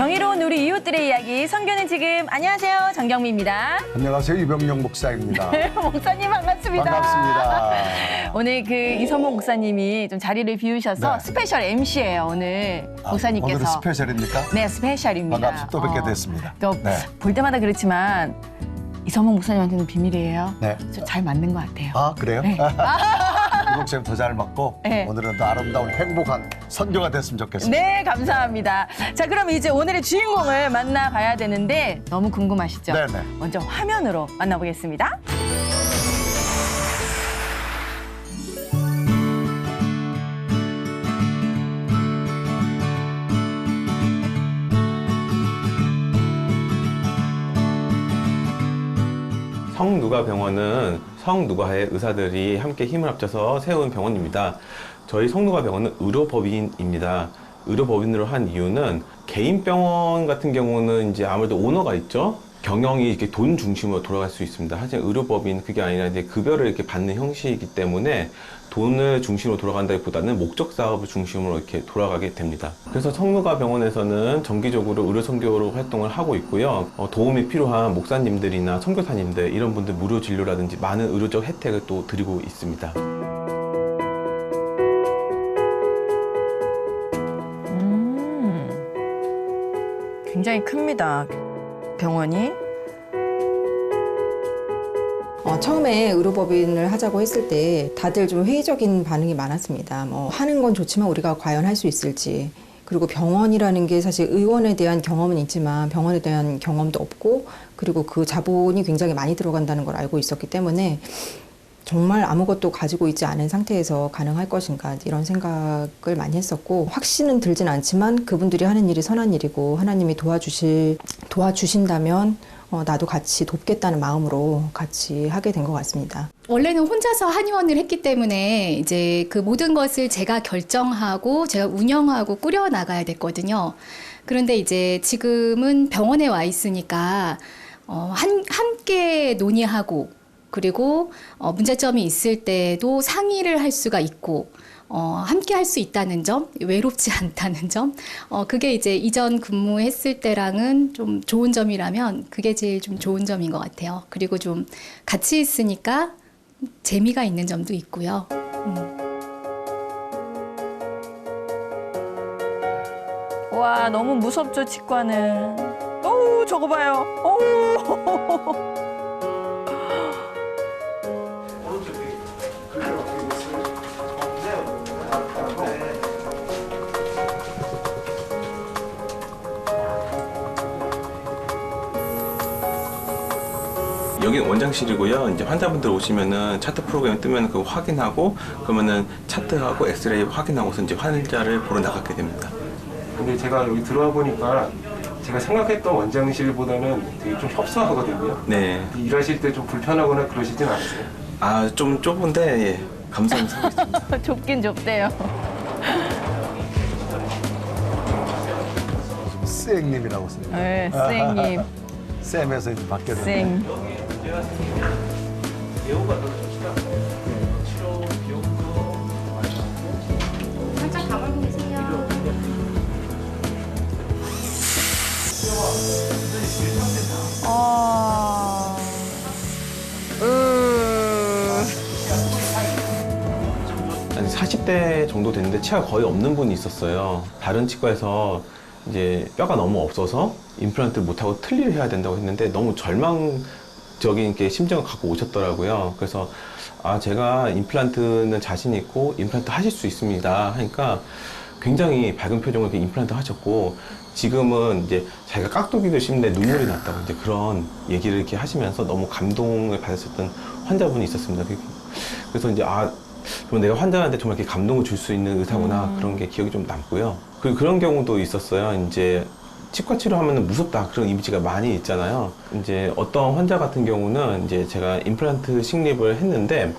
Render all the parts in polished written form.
정의로운 우리 이웃들의 이야기 선교는 지금. 안녕하세요, 정경미입니다. 안녕하세요, 이병영 목사입니다. 목사님 반갑습니다. 반갑습니다. 오늘 그 이성모 목사님이 좀 자리를 비우셔서 네. 스페셜 MC예요, 오늘 목사님께서. 오늘은 스페셜입니까? 네, 스페셜입니다. 반갑습니다. 또 뵙게 됐습니다. 또 볼 네. 때마다 그렇지만 이성모 목사님한테는 비밀이에요. 네. 저 잘 맞는 것 같아요. 아, 그래요? 네. 이 목사님 더 잘 맞고 네. 오늘은 더 아름다운 행복한 선교가 됐으면 좋겠습니다. 네, 감사합니다. 자, 그럼 이제 오늘의 주인공을 만나봐야 되는데 너무 궁금하시죠? 네네. 먼저 화면으로 만나보겠습니다. 성누가병원은 성누가의 의사들이 함께 힘을 합쳐서 세운 병원입니다. 저희 성누가병원은 의료법인입니다. 의료법인으로 한 이유는 개인 병원 같은 경우는 이제 아무래도 오너가 있죠. 경영이 이렇게 돈 중심으로 돌아갈 수 있습니다. 하지만 의료법인 그게 아니라 이제 급여를 이렇게 받는 형식이기 때문에 돈을 중심으로 돌아간다기보다는 목적 사업을 중심으로 이렇게 돌아가게 됩니다. 그래서 성누가병원에서는 정기적으로 의료 선교로 활동을 하고 있고요. 도움이 필요한 목사님들이나 선교사님들 이런 분들 무료 진료라든지 많은 의료적 혜택을 또 드리고 있습니다. 굉장히 큽니다, 병원이. 처음에 의료법인을 하자고 했을 때 다들 좀 회의적인 반응이 많았습니다. 하는 건 좋지만 우리가 과연 할 수 있을지. 그리고 병원이라는 게 사실 의원에 대한 경험은 있지만 병원에 대한 경험도 없고, 그리고 그 자본이 굉장히 많이 들어간다는 걸 알고 있었기 때문에 정말 아무것도 가지고 있지 않은 상태에서 가능할 것인가 이런 생각을 많이 했었고, 확신은 들진 않지만 그분들이 하는 일이 선한 일이고 하나님이 도와주신다면 나도 같이 돕겠다는 마음으로 같이 하게 된 것 같습니다. 원래는 혼자서 한의원을 했기 때문에 이제 그 모든 것을 제가 결정하고 제가 운영하고 꾸려 나가야 됐거든요. 그런데 이제 지금은 병원에 와 있으니까 함께 논의하고, 그리고 문제점이 있을 때도 상의를 할 수가 있고, 함께 할 수 있다는 점, 외롭지 않다는 점, 그게 이제 이전 근무했을 때랑은 좀 좋은 점이라면 그게 제일 좀 좋은 점인 것 같아요. 그리고 좀 같이 있으니까 재미가 있는 점도 있고요. 와, 너무 무섭죠, 치과는. 어우, 저거 봐요. 어우. 여기는 원장실이고요. 이제 환자분들 오시면은 차트 프로그램 뜨면 그거 확인하고, 그러면은 차트하고 엑스레이 확인하고서 이제 환자를 보러 나가게 됩니다. 근데 제가 여기 들어와 보니까 제가 생각했던 원장실보다는 되게 좀 협소하거든요. 네. 일하실 때 좀 불편하거나 그러시진 않으세요? 아, 좀 좁은데, 예. 감사히 살고 있습니다. 좁긴 좁대요. 쌤님이라고 써요. 네, 선생님. 쌤에서 이제 바뀌었는데. 쌤. 살짝 가만히 계세요. 아. 40대 정도 됐는데 치아가 거의 없는 분이 있었어요. 다른 치과에서 이제 뼈가 너무 없어서 임플란트 못하고 틀니를 해야 된다고 했는데 너무 절망적인 게 심정을 갖고 오셨더라고요. 그래서 제가 임플란트는 자신 있고 임플란트 하실 수 있습니다 하니까 굉장히 밝은 표정으로 이렇게 임플란트 하셨고, 지금은 이제 자기가 깍두기도 씹는데 눈물이 났다고 이제 그런 얘기를 이렇게 하시면서 너무 감동을 받으셨던 환자분이 있었습니다. 그래서 이제 그럼 내가 환자한테 정말 이렇게 감동을 줄 수 있는 의사구나, 그런 게 기억이 좀 남고요. 그리고 그런 경우도 있었어요. 이제 치과 치료하면 무섭다, 그런 이미지가 많이 있잖아요. 이제 어떤 환자 같은 경우는 이제 제가 임플란트 식립을 했는데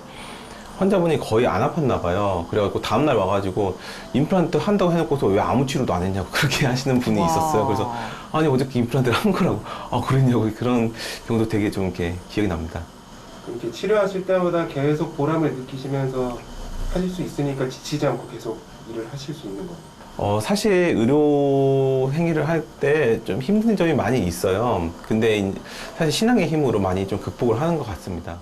환자분이 거의 안 아팠나 봐요. 그래갖고 다음날 와가지고 임플란트 한다고 해놓고서 왜 아무 치료도 안 했냐고 그렇게 하시는 분이 있었어요. 그래서 아니 어저께 임플란트를 한 거라고. 그랬냐고. 그런 경우도 되게 좀 이렇게 기억이 납니다. 이렇게 치료하실 때마다 계속 보람을 느끼시면서 하실 수 있으니까 지치지 않고 계속 일을 하실 수 있는 거예요. 사실 의료 행위를 할 때 좀 힘든 점이 많이 있어요. 근데 사실 신앙의 힘으로 많이 좀 극복을 하는 것 같습니다.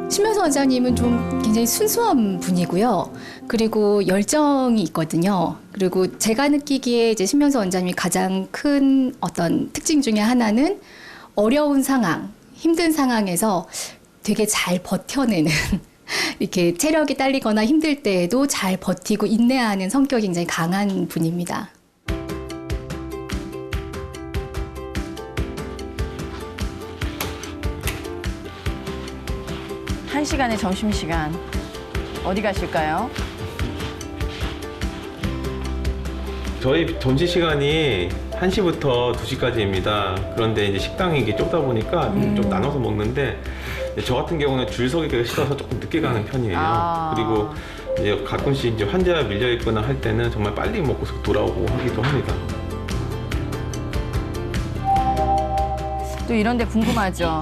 신명서 원장님은 좀 굉장히 순수한 분이고요. 그리고 열정이 있거든요. 그리고 제가 느끼기에 이제 신명서 원장님이 가장 큰 어떤 특징 중에 하나는 어려운 상황, 힘든 상황에서 되게 잘 버텨내는 이렇게 체력이 딸리거나 힘들 때에도 잘 버티고 인내하는 성격이 굉장히 강한 분입니다. 한 시간의 점심시간 어디 가실까요? 저희 점심시간이 1시부터 2시까지입니다. 그런데 이제 식당이 이게 좁다 보니까 좀 나눠서 먹는데 저 같은 경우는 줄 서기가 싫어서 조금 늦게 가는 편이에요. 그리고 이제 가끔씩 이제 환자 밀려 있거나 할 때는 정말 빨리 먹고서 돌아오고 하기도 합니다. 또 이런 데 궁금하죠.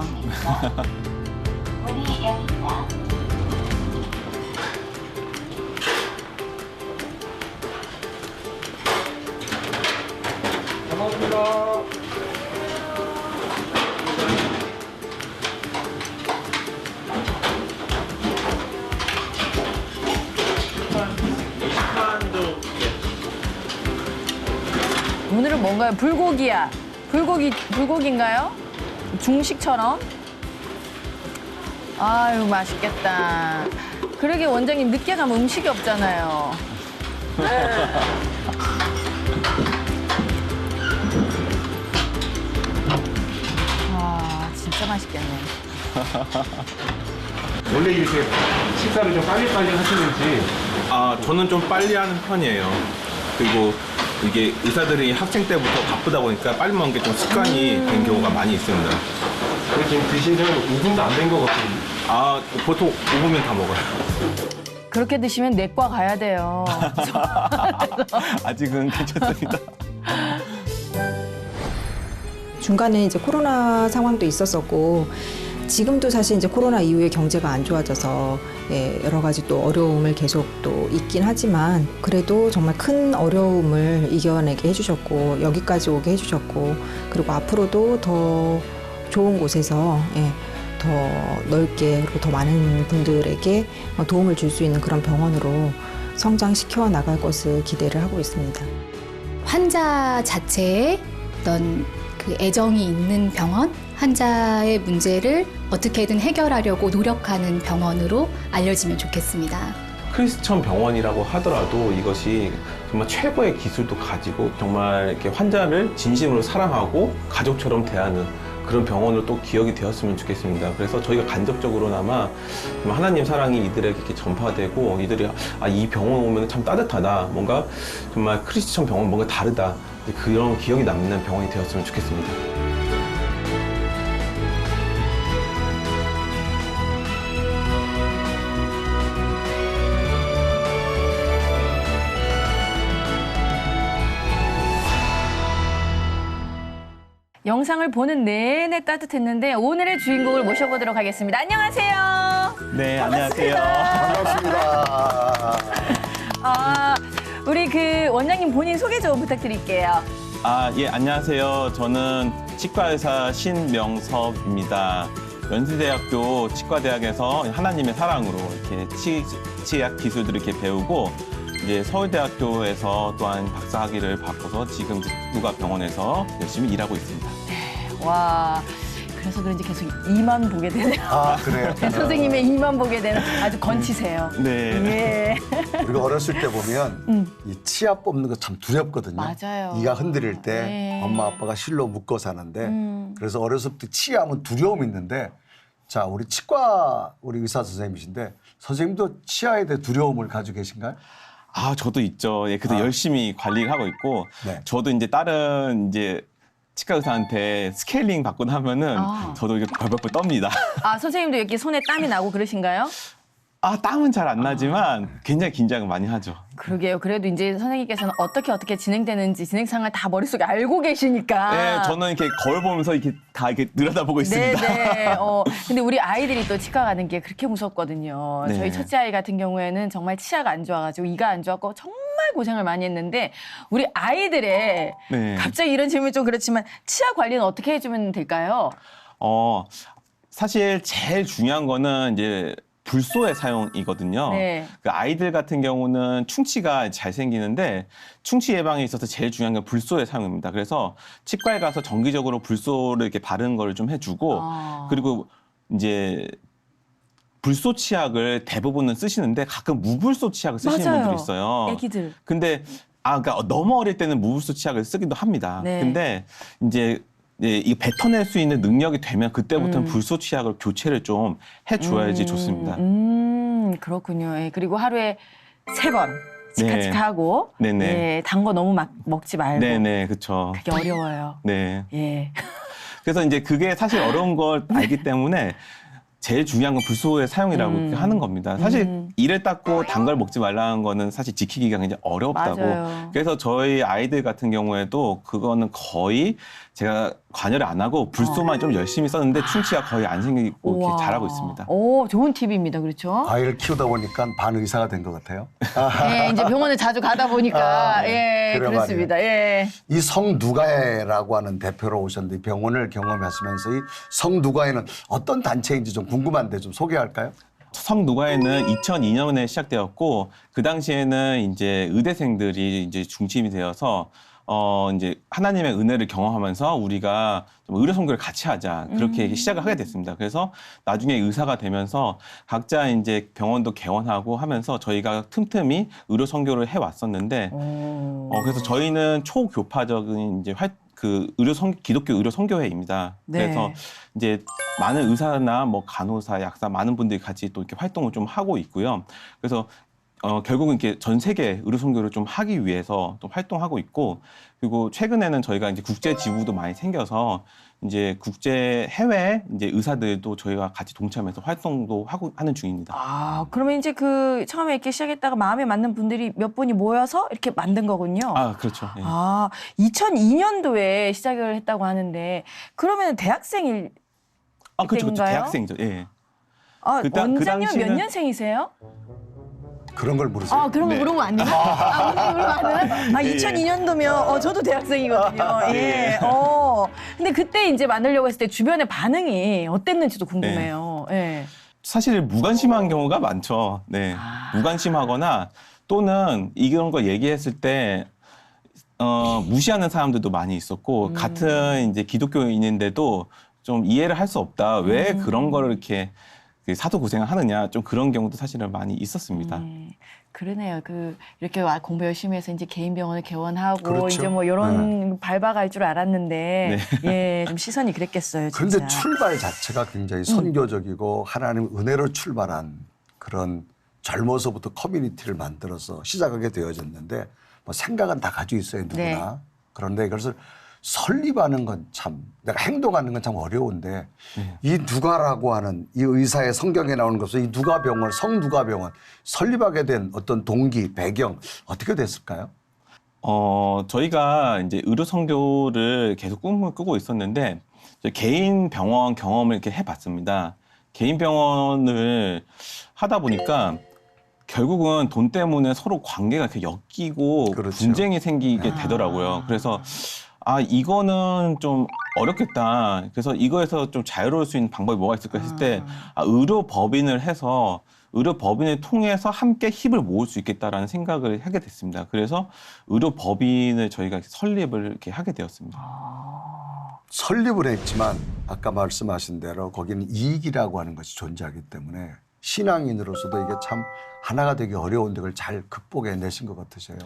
오늘은 뭔가요? 불고기야. 불고기인가요? 중식처럼? 아유, 맛있겠다. 그러게 원장님 늦게 가면 음식이 없잖아요. 아, 진짜 맛있겠네. 원래 이렇게 식사를 좀 빨리빨리 하시는지. 저는 좀 빨리 하는 편이에요. 그리고 이게 의사들이 학생 때부터 바쁘다 보니까 빨리 먹는 게 좀 습관이 된 경우가 많이 있습니다. 지금 드신 지는 5분도 안 된 것 같거든요. 보통 5분면 다 먹어요. 그렇게 드시면 내과 가야 돼요. 아직은 괜찮습니다. 중간에 이제 코로나 상황도 있었었고 지금도 사실 이제 코로나 이후에 경제가 안 좋아져서 여러 가지 또 어려움을 계속 또 있긴 하지만 그래도 정말 큰 어려움을 이겨내게 해주셨고 여기까지 오게 해주셨고 그리고 앞으로도 더 좋은 곳에서 더 넓게 그리고 더 많은 분들에게 도움을 줄 수 있는 그런 병원으로 성장시켜 나갈 것을 기대를 하고 있습니다. 환자 자체에 어떤 그 애정이 있는 병원, 환자의 문제를 어떻게든 해결하려고 노력하는 병원으로 알려지면 좋겠습니다. 크리스천 병원이라고 하더라도 이것이 정말 최고의 기술도 가지고 정말 이렇게 환자를 진심으로 사랑하고 가족처럼 대하는 그런 병원으로 또 기억이 되었으면 좋겠습니다. 그래서 저희가 간접적으로나마 하나님 사랑이 이들에게 이렇게 전파되고 이들이 이 병원 오면 참 따뜻하다. 뭔가 정말 크리스천 병원 뭔가 다르다. 그런 기억이 남는 병원이 되었으면 좋겠습니다. 영상을 보는 내내 따뜻했는데 오늘의 주인공을 모셔보도록 하겠습니다. 안녕하세요. 네, 안녕하세요. 반갑습니다. 우리 그 원장님 본인 소개 좀 부탁드릴게요. 예, 안녕하세요. 저는 치과의사 신명섭입니다. 연세대학교 치과대학에서 하나님의 사랑으로 이렇게 치약 기술들을 이렇게 배우고 이제 서울대학교에서 또한 박사학위를 받고서 지금 누가병원에서 열심히 일하고 있습니다. 와, 그래서 그런지 계속 이만 보게 되네요. 그래요? 선생님의 이만 보게 되는 아주 건치세요. 네. 예. 우리가 어렸을 때 보면 이 치아 뽑는 거 참 두렵거든요. 맞아요. 이가 흔들릴 때 네. 엄마 아빠가 실로 묶어 사는데 그래서 어렸을 때 치아하면 두려움이 있는데 자, 우리 치과 우리 의사 선생님이신데 선생님도 치아에 대해 두려움을 가지고 계신가요? 저도 있죠. 예, 그래서 열심히 관리를 하고 있고 네. 저도 이제 다른 이제 치과 의사한테 스케일링 받고 나면은 저도 이게 벌벌벌 떱니다. 선생님도 이렇게 손에 땀이 나고 그러신가요? 땀은 잘 안 나지만 굉장히 긴장을 많이 하죠. 그러게요. 그래도 이제 선생님께서는 어떻게 진행되는지 진행 상황을 다 머릿속에 알고 계시니까. 네, 저는 이렇게 거울 보면서 이렇게 다 이렇게 들여다보고 있습니다. 네네. 근데 우리 아이들이 또 치과 가는 게 그렇게 무섭거든요. 네. 저희 첫째 아이 같은 경우에는 정말 치아가 안 좋아가지고 이가 안 좋았고 정말 고생을 많이 했는데 우리 아이들의 네. 갑자기 이런 질문이 좀 그렇지만 치아 관리는 어떻게 해주면 될까요? 사실 제일 중요한 거는 이제 불소의 사용이거든요. 네. 그 아이들 같은 경우는 충치가 잘 생기는데 충치 예방에 있어서 제일 중요한 건 불소의 사용입니다. 그래서 치과에 가서 정기적으로 불소를 이렇게 바르는 걸 좀 해주고 그리고 이제 불소 치약을 대부분은 쓰시는데 가끔 무불소 치약을 쓰시는 맞아요. 분들이 있어요. 애기들. 근데 그러니까 너무 어릴 때는 무불소 치약을 쓰기도 합니다. 네. 근데 이제 이 뱉어낼 수 있는 능력이 되면 그때부터는 불소 치약을 교체를 좀 해줘야지 좋습니다. 그렇군요. 예, 그리고 하루에 3번 치카치카 네. 하고 네네. 예, 단 거 너무 막 먹지 말고 네네, 그렇죠. 그게 어려워요. 네. 예. 그래서 이제 그게 사실 어려운 걸 알기 때문에 제일 중요한 건 불소의 사용이라고 이렇게 하는 겁니다. 사실 이를 닦고 단 걸 먹지 말라는 거는 사실 지키기가 굉장히 어렵다고. 맞아요. 그래서 저희 아이들 같은 경우에도 그거는 거의 제가 관여를 안 하고 불소만 좀 열심히 썼는데 충치가 거의 안 생기고 우와. 이렇게 잘하고 있습니다. 오, 좋은 팁입니다. 그렇죠? 아이를 키우다 보니까 반 의사가 된 것 같아요. 예, 이제 병원에 자주 가다 보니까 예, 그래 그렇습니다. 예. 이 성누가회라고 하는 대표로 오셨는데 병원을 경험하시면서 이 성누가회는 어떤 단체인지 좀 궁금한데 좀 소개할까요? 성누가회는 2002년에 시작되었고 그 당시에는 이제 의대생들이 이제 중심이 되어서 이제 하나님의 은혜를 경험하면서 우리가 좀 의료 선교를 같이 하자 그렇게 시작을 하게 됐습니다. 그래서 나중에 의사가 되면서 각자 이제 병원도 개원하고 하면서 저희가 틈틈이 의료 선교를 해 왔었는데 그래서 저희는 초교파적인 이제 기독교 의료 선교회입니다. 네. 그래서 이제 많은 의사나 뭐 간호사, 약사 많은 분들이 같이 또 이렇게 활동을 좀 하고 있고요. 그래서 결국은 이렇게 전 세계 의료 선교를 좀 하기 위해서 또 활동하고 있고 그리고 최근에는 저희가 이제 국제 지부도 많이 생겨서 이제 국제 해외 이제 의사들도 저희가 같이 동참해서 활동도 하고 하는 중입니다. 아, 그러면 이제 그 처음에 이렇게 시작했다가 마음에 맞는 분들이 몇 분이 모여서 이렇게 만든 거군요. 그렇죠. 예. 2002년도에 시작을 했다고 하는데 그러면 대학생일 그렇죠. 때인가요? 대학생이죠. 예. 그 원장님 몇 당시에는- 년생이세요? 그런 걸 모르세요? 그런 거 네. 물어보면 안 되나? 물어보면 안 되나? 2002년도면 저도 대학생이거든요. 예. 네. 근데 그때 이제 만들려고 했을 때 주변의 반응이 어땠는지도 궁금해요. 예. 사실 무관심한 경우가 많죠. 네. 무관심하거나 또는 이런 걸 얘기했을 때 무시하는 사람들도 많이 있었고 같은 이제 기독교인인데도 좀 이해를 할 수 없다. 왜 그런 거를 이렇게 사도 고생을 하느냐. 좀 그런 경우도 사실은 많이 있었습니다. 그러네요. 이렇게 공부 열심히 해서 이제 개인 병원을 개원하고 그렇죠. 이제 뭐 이런 밟아갈 줄 알았는데 예, 좀 시선이 그랬겠어요. 진짜. 그런데 출발 자체가 굉장히 선교적이고 하나님 은혜로 출발한 그런 젊어서부터 커뮤니티를 만들어서 시작하게 되어졌는데 뭐 생각은 다 가지고 있어요. 누구나. 네. 그런데 그것을 설립하는 건 참 내가 행동하는 건 참 어려운데 이 누가라고 하는 이 의사의 성경에 나오는 것은 이 누가병원 성누가병원 설립하게 된 어떤 동기 배경 어떻게 됐을까요? 저희가 이제 의료 선교를 계속 꿈을 꾸고 있었는데 개인 병원 경험을 이렇게 해봤습니다. 개인 병원을 하다 보니까 결국은 돈 때문에 서로 관계가 이렇게 엮이고 그렇죠. 분쟁이 생기게 되더라고요. 그래서 이거는 좀 어렵겠다. 그래서 이거에서 좀 자유로울 수 있는 방법이 뭐가 있을까 했을 때 의료법인을 해서 의료법인을 통해서 함께 힘을 모을 수 있겠다라는 생각을 하게 됐습니다. 그래서 의료법인을 저희가 설립을 이렇게 하게 되었습니다. 설립을 했지만 아까 말씀하신 대로 거기는 이익이라고 하는 것이 존재하기 때문에 신앙인으로서도 이게 참 하나가 되기 어려운데 그걸 잘 극복해내신 것 같으세요?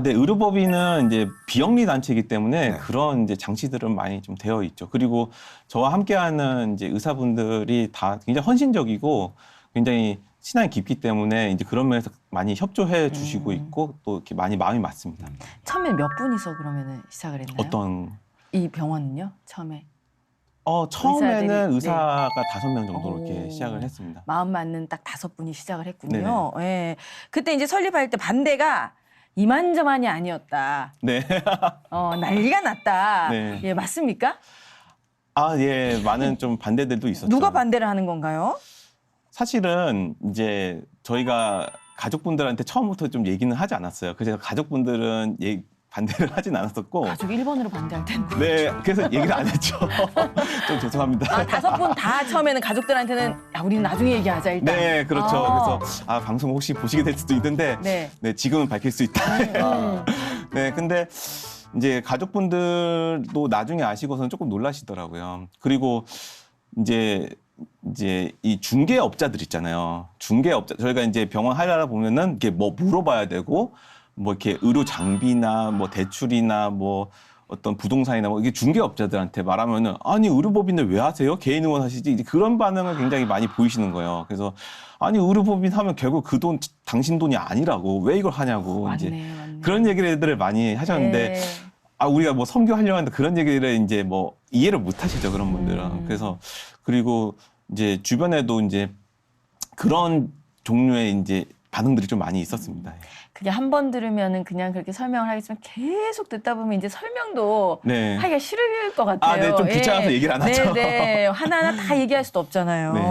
네, 의료법인은 이제 비영리 단체이기 때문에 네. 그런 이제 장치들은 많이 좀 되어 있죠. 그리고 저와 함께하는 이제 의사분들이 다 굉장히 헌신적이고 굉장히 신앙이 깊기 때문에 이제 그런 면에서 많이 협조해 주시고 있고 또 이렇게 많이 마음이 맞습니다. 처음에 몇 분이서 그러면은 시작을 했나요? 어떤 이 병원은요? 처음에 처음에는 의사들이, 의사가 5명 정도로 오. 이렇게 시작을 했습니다. 마음 맞는 딱 5분이 시작을 했군요. 예. 그때 이제 설립할 때 반대가 이만저만이 아니었다. 네. 난리가 났다. 네. 예, 맞습니까? 예, 많은 좀 반대들도 있었죠. 누가 반대를 하는 건가요? 사실은 이제 저희가 가족분들한테 처음부터 좀 얘기는 하지 않았어요. 그래서 가족분들은 반대를 하진 않았었고. 가족 1번으로 반대할 텐데. 네, 그래서 얘기를 안 했죠. 좀 죄송합니다. 5분 다 처음에는 가족들한테는 야, 우리는 나중에 얘기하자 일단. 네, 그렇죠. 어. 그래서 방송 혹시 보시게 될 수도 있는데 네. 네, 지금은 밝힐 수 있다. 네, 근데 이제 가족분들도 나중에 아시고서는 조금 놀라시더라고요. 그리고 이제 이 중개업자들 있잖아요. 중개업자 저희가 이제 병원 하려다 보면은 이렇게 뭐 물어봐야 되고 뭐 이렇게 의료 장비나 뭐 대출이나 뭐 어떤 부동산이나 뭐 이게 중개업자들한테 말하면은 아니 의료법인을 왜 하세요? 개인 의원 하시지? 이제 그런 반응을 굉장히 많이 보이시는 거예요. 그래서 아니 의료법인 하면 결국 그 돈 당신 돈이 아니라고 왜 이걸 하냐고 이제 맞네. 그런 얘기들을 많이 하셨는데 네. 우리가 뭐 선교하려고 하는데 그런 얘기를 이제 뭐 이해를 못 하시죠, 그런 분들은. 그래서 그리고 이제 주변에도 이제 그런 종류의 이제 반응들이 좀 많이 있었습니다. 그게 한 번 들으면은 그냥 그렇게 설명을 하겠지만 계속 듣다 보면 이제 설명도 네. 하기가 싫을 것 같아요. 네, 좀 귀찮아서 얘기를 안 하죠. 네. 하나하나 다 얘기할 수도 없잖아요. 네.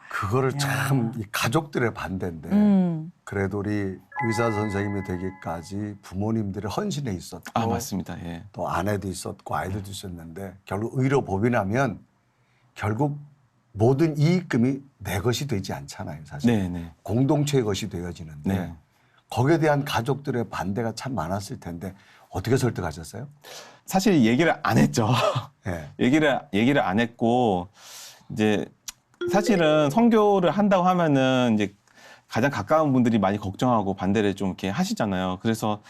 그거를 참 이 가족들의 반대인데 그래도 우리 의사 선생님이 되기까지 부모님들의 헌신에 있었고 맞습니다. 예. 또 아내도 있었고 아이들도 있었는데 결국 의료법인하면 결국 모든 이익금이 내 것이 되지 않잖아요. 사실 네, 네. 공동체의 것이 되어지는데 네. 거기에 대한 가족들의 반대가 참 많았을 텐데 어떻게 설득하셨어요? 사실 얘기를 안 했죠. 예. 얘기를 안 했고 이제 사실은 선교를 한다고 하면은 이제 가장 가까운 분들이 많이 걱정하고 반대를 좀 이렇게 하시잖아요. 그래서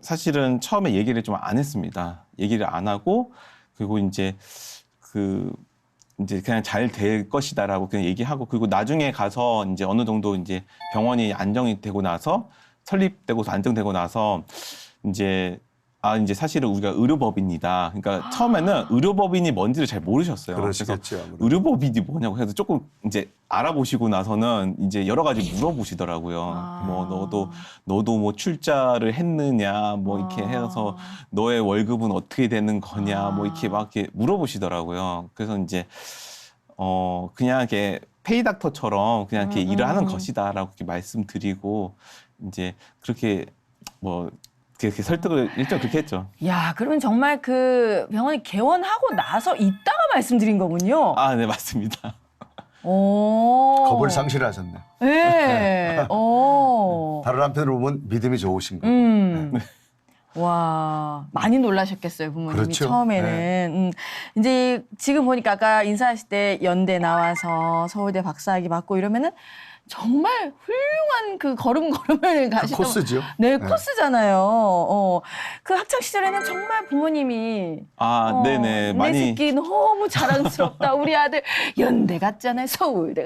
사실은 처음에 얘기를 좀 안 했습니다. 얘기를 안 하고 그리고 이제 그냥 잘 될 것이다라고 그냥 얘기하고 그리고 나중에 가서 이제 어느 정도 이제 병원이 안정이 되고 나서 설립되고 안정되고 나서 이제 이제 사실은 우리가 의료법인이다. 그러니까 처음에는 의료법인이 뭔지를 잘 모르셨어요. 그러시겠죠, 그래서 아무래도. 의료법인이 뭐냐고 해서 조금 이제 알아보시고 나서는 이제 여러 가지 물어보시더라고요. 뭐 너도 뭐 출자를 했느냐 뭐 이렇게 해서 너의 월급은 어떻게 되는 거냐 뭐 이렇게 막 이렇게 물어보시더라고요. 그래서 이제 그냥 이렇게 페이닥터처럼 그냥 이렇게 일을 하는 것이다라고 이렇게 말씀드리고 이제 그렇게 뭐 그렇게 설득을 일정 그렇게 했죠. 야, 그러면 정말 그 병원이 개원하고 나서 이따가 말씀드린 거군요. 네, 맞습니다. 오. 겁을 상실하셨네. 네. 오. 다른 한편으로 보면 믿음이 좋으신 거고. 와, 많이 놀라셨겠어요, 부모님이 그렇죠. 처음에는. 이제 지금 보니까 아까 인사하실 때 연대 나와서 서울대 박사학위 받고 이러면은 정말 훌륭한 그 걸음을 가시던 코스죠. 네, 코스잖아요. 그 학창 시절에는 정말 부모님이 네네 내 많이 새끼 너무 자랑스럽다. 우리 아들 연대 갔잖아요. 서울대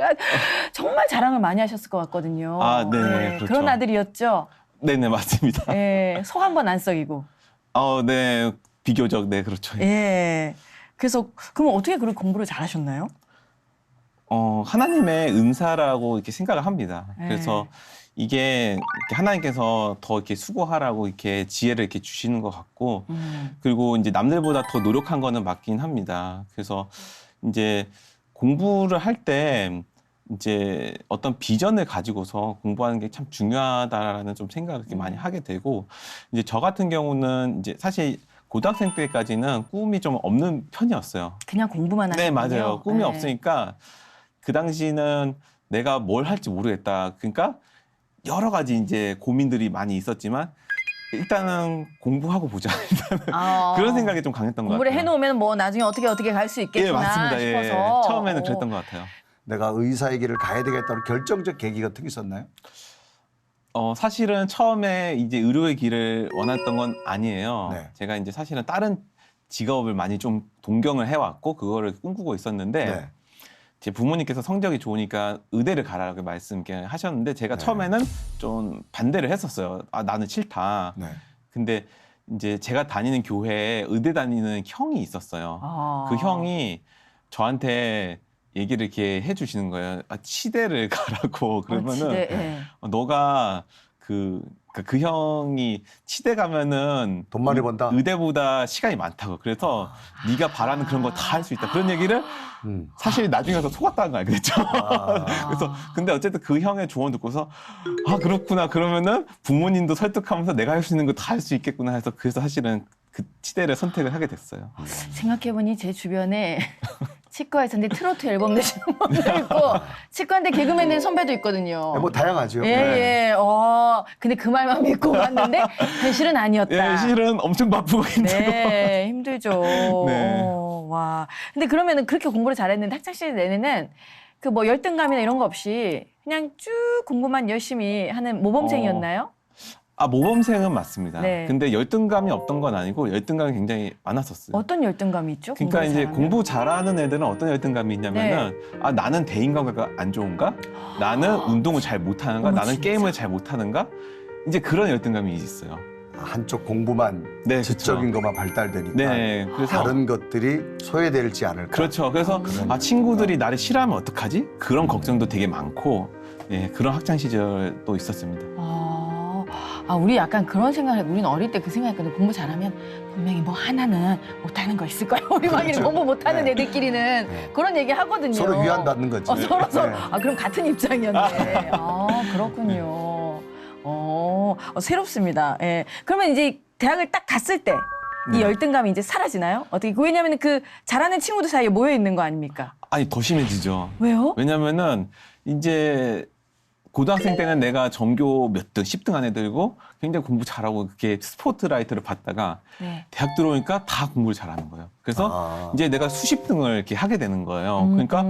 정말 자랑을 많이 하셨을 것 같거든요. 네, 그렇죠. 그런 아들이었죠. 네네 맞습니다. 예, 속 한 번 안 썩이고. 네 비교적 네 그렇죠. 예. 그래서 그럼 어떻게 그런 공부를 잘하셨나요? 하나님의 은사라고 이렇게 생각을 합니다. 네. 그래서 이게 이렇게 하나님께서 더 이렇게 수고하라고 이렇게 지혜를 이렇게 주시는 것 같고, 그리고 이제 남들보다 더 노력한 거는 맞긴 합니다. 그래서 이제 공부를 할 때 이제 어떤 비전을 가지고서 공부하는 게 참 중요하다라는 좀 생각을 이렇게 많이 하게 되고, 이제 저 같은 경우는 이제 사실 고등학생 때까지는 꿈이 좀 없는 편이었어요. 그냥 공부만 하셨군요. 네, 맞아요. 꿈이 네. 없으니까 그 당시는 내가 뭘 할지 모르겠다. 그러니까 여러 가지 이제 고민들이 많이 있었지만 일단은 공부하고 보자. 그런 생각이 좀 강했던 것 공부를 같아요. 해놓으면 뭐 나중에 어떻게 갈 수 있겠구나 예, 맞습니다. 싶어서. 처음에는 그랬던 것 같아요. 내가 의사의 길을 가야 되겠다는 결정적 계기 같은 게 있었나요? 사실은 처음에 이제 의료의 길을 원했던 건 아니에요. 네. 제가 이제 사실은 다른 직업을 많이 좀 동경을 해왔고 그거를 꿈꾸고 있었는데 네. 제 부모님께서 성적이 좋으니까 의대를 가라고 말씀하셨는데 제가 네. 처음에는 좀 반대를 했었어요. 나는 싫다. 네. 근데 이제 제가 다니는 교회에 의대 다니는 형이 있었어요. 아. 그 형이 저한테 얘기를 이렇게 해주시는 거예요. 치대를 가라고. 그러면은 치대, 예. 너가 그 형이 치대 가면은 돈 많이 번다. 의대보다 시간이 많다고. 그래서 네가 바라는 그런 거 다 할 수 있다. 그런 얘기를 음. 사실 나중에 가서 속았다는 거 알게 됐죠. 그래서 근데 어쨌든 그 형의 조언 듣고서 아 그렇구나. 그러면은 부모님도 설득하면서 내가 할 수 있는 거 다 할 수 있겠구나 해서 그래서 사실은 그 치대를 선택을 하게 됐어요. 생각해보니 제 주변에 치과 있었는데 트로트 앨범 내시는 분도 있고 치과인데 개그맨 된 선배도 있거든요. 뭐 다양하죠. 예, 예. 근데 그 말만 믿고 왔는데 현실은 아니었다. 예, 실은 엄청 바쁘고 힘들고. 네, 힘들죠. 네. 와. 근데 그러면은 그렇게 공부를 잘했는데 학창시절 내내는 그 뭐 열등감이나 이런 거 없이 그냥 쭉 공부만 열심히 하는 모범생이었나요? 아 모범생은 맞습니다. 네. 근데 열등감이 없던 건 아니고 열등감이 굉장히 많았었어요. 어떤 열등감이 있죠? 그러니까 공부를 이제 잘하면? 공부 잘하는 애들은 어떤 열등감이 있냐면은 아 나는 대인관계가 안 좋은가? 나는 운동을 잘 못하는가? 나는 진짜? 게임을 잘 못하는가? 이제 그런 열등감이 있어요. 한쪽 공부만 네, 지적인 그쵸. 것만 발달되니까 네, 그래서 다른 것들이 소외될지 않을까. 그렇죠. 그래서 아 친구들이 나를 싫어하면 어떡하지? 그런 걱정도 되게 많고 예, 그런 학창 시절도 있었습니다. 우리 약간 그런 생각을 해. 우리는 어릴 때 그 생각했거든. 공부 잘하면 분명히 뭐 하나는 못하는 거 있을 거야. 우리 막 이렇게 공부 못하는 네. 애들끼리는 네. 그런 얘기 하거든요. 서로 위안받는 거지. 서로. 네. 그럼 같은 입장이었네. 그렇군요. 새롭습니다. 예. 그러면 이제 대학을 딱 갔을 때 이 네. 열등감이 이제 사라지나요? 어떻게? 왜냐하면 그 잘하는 친구들 사이에 모여 있는 거 아닙니까? 아니 더 심해지죠. 왜요? 왜냐면은 이제 고등학생 때는 내가 전교 몇 등, 10등 안에 들고 굉장히 공부 잘하고 그렇게 스포트라이트를 받다가 네. 대학 들어오니까 다 공부를 잘하는 거예요. 그래서 아. 이제 내가 수십 등을 이렇게 하게 되는 거예요. 그러니까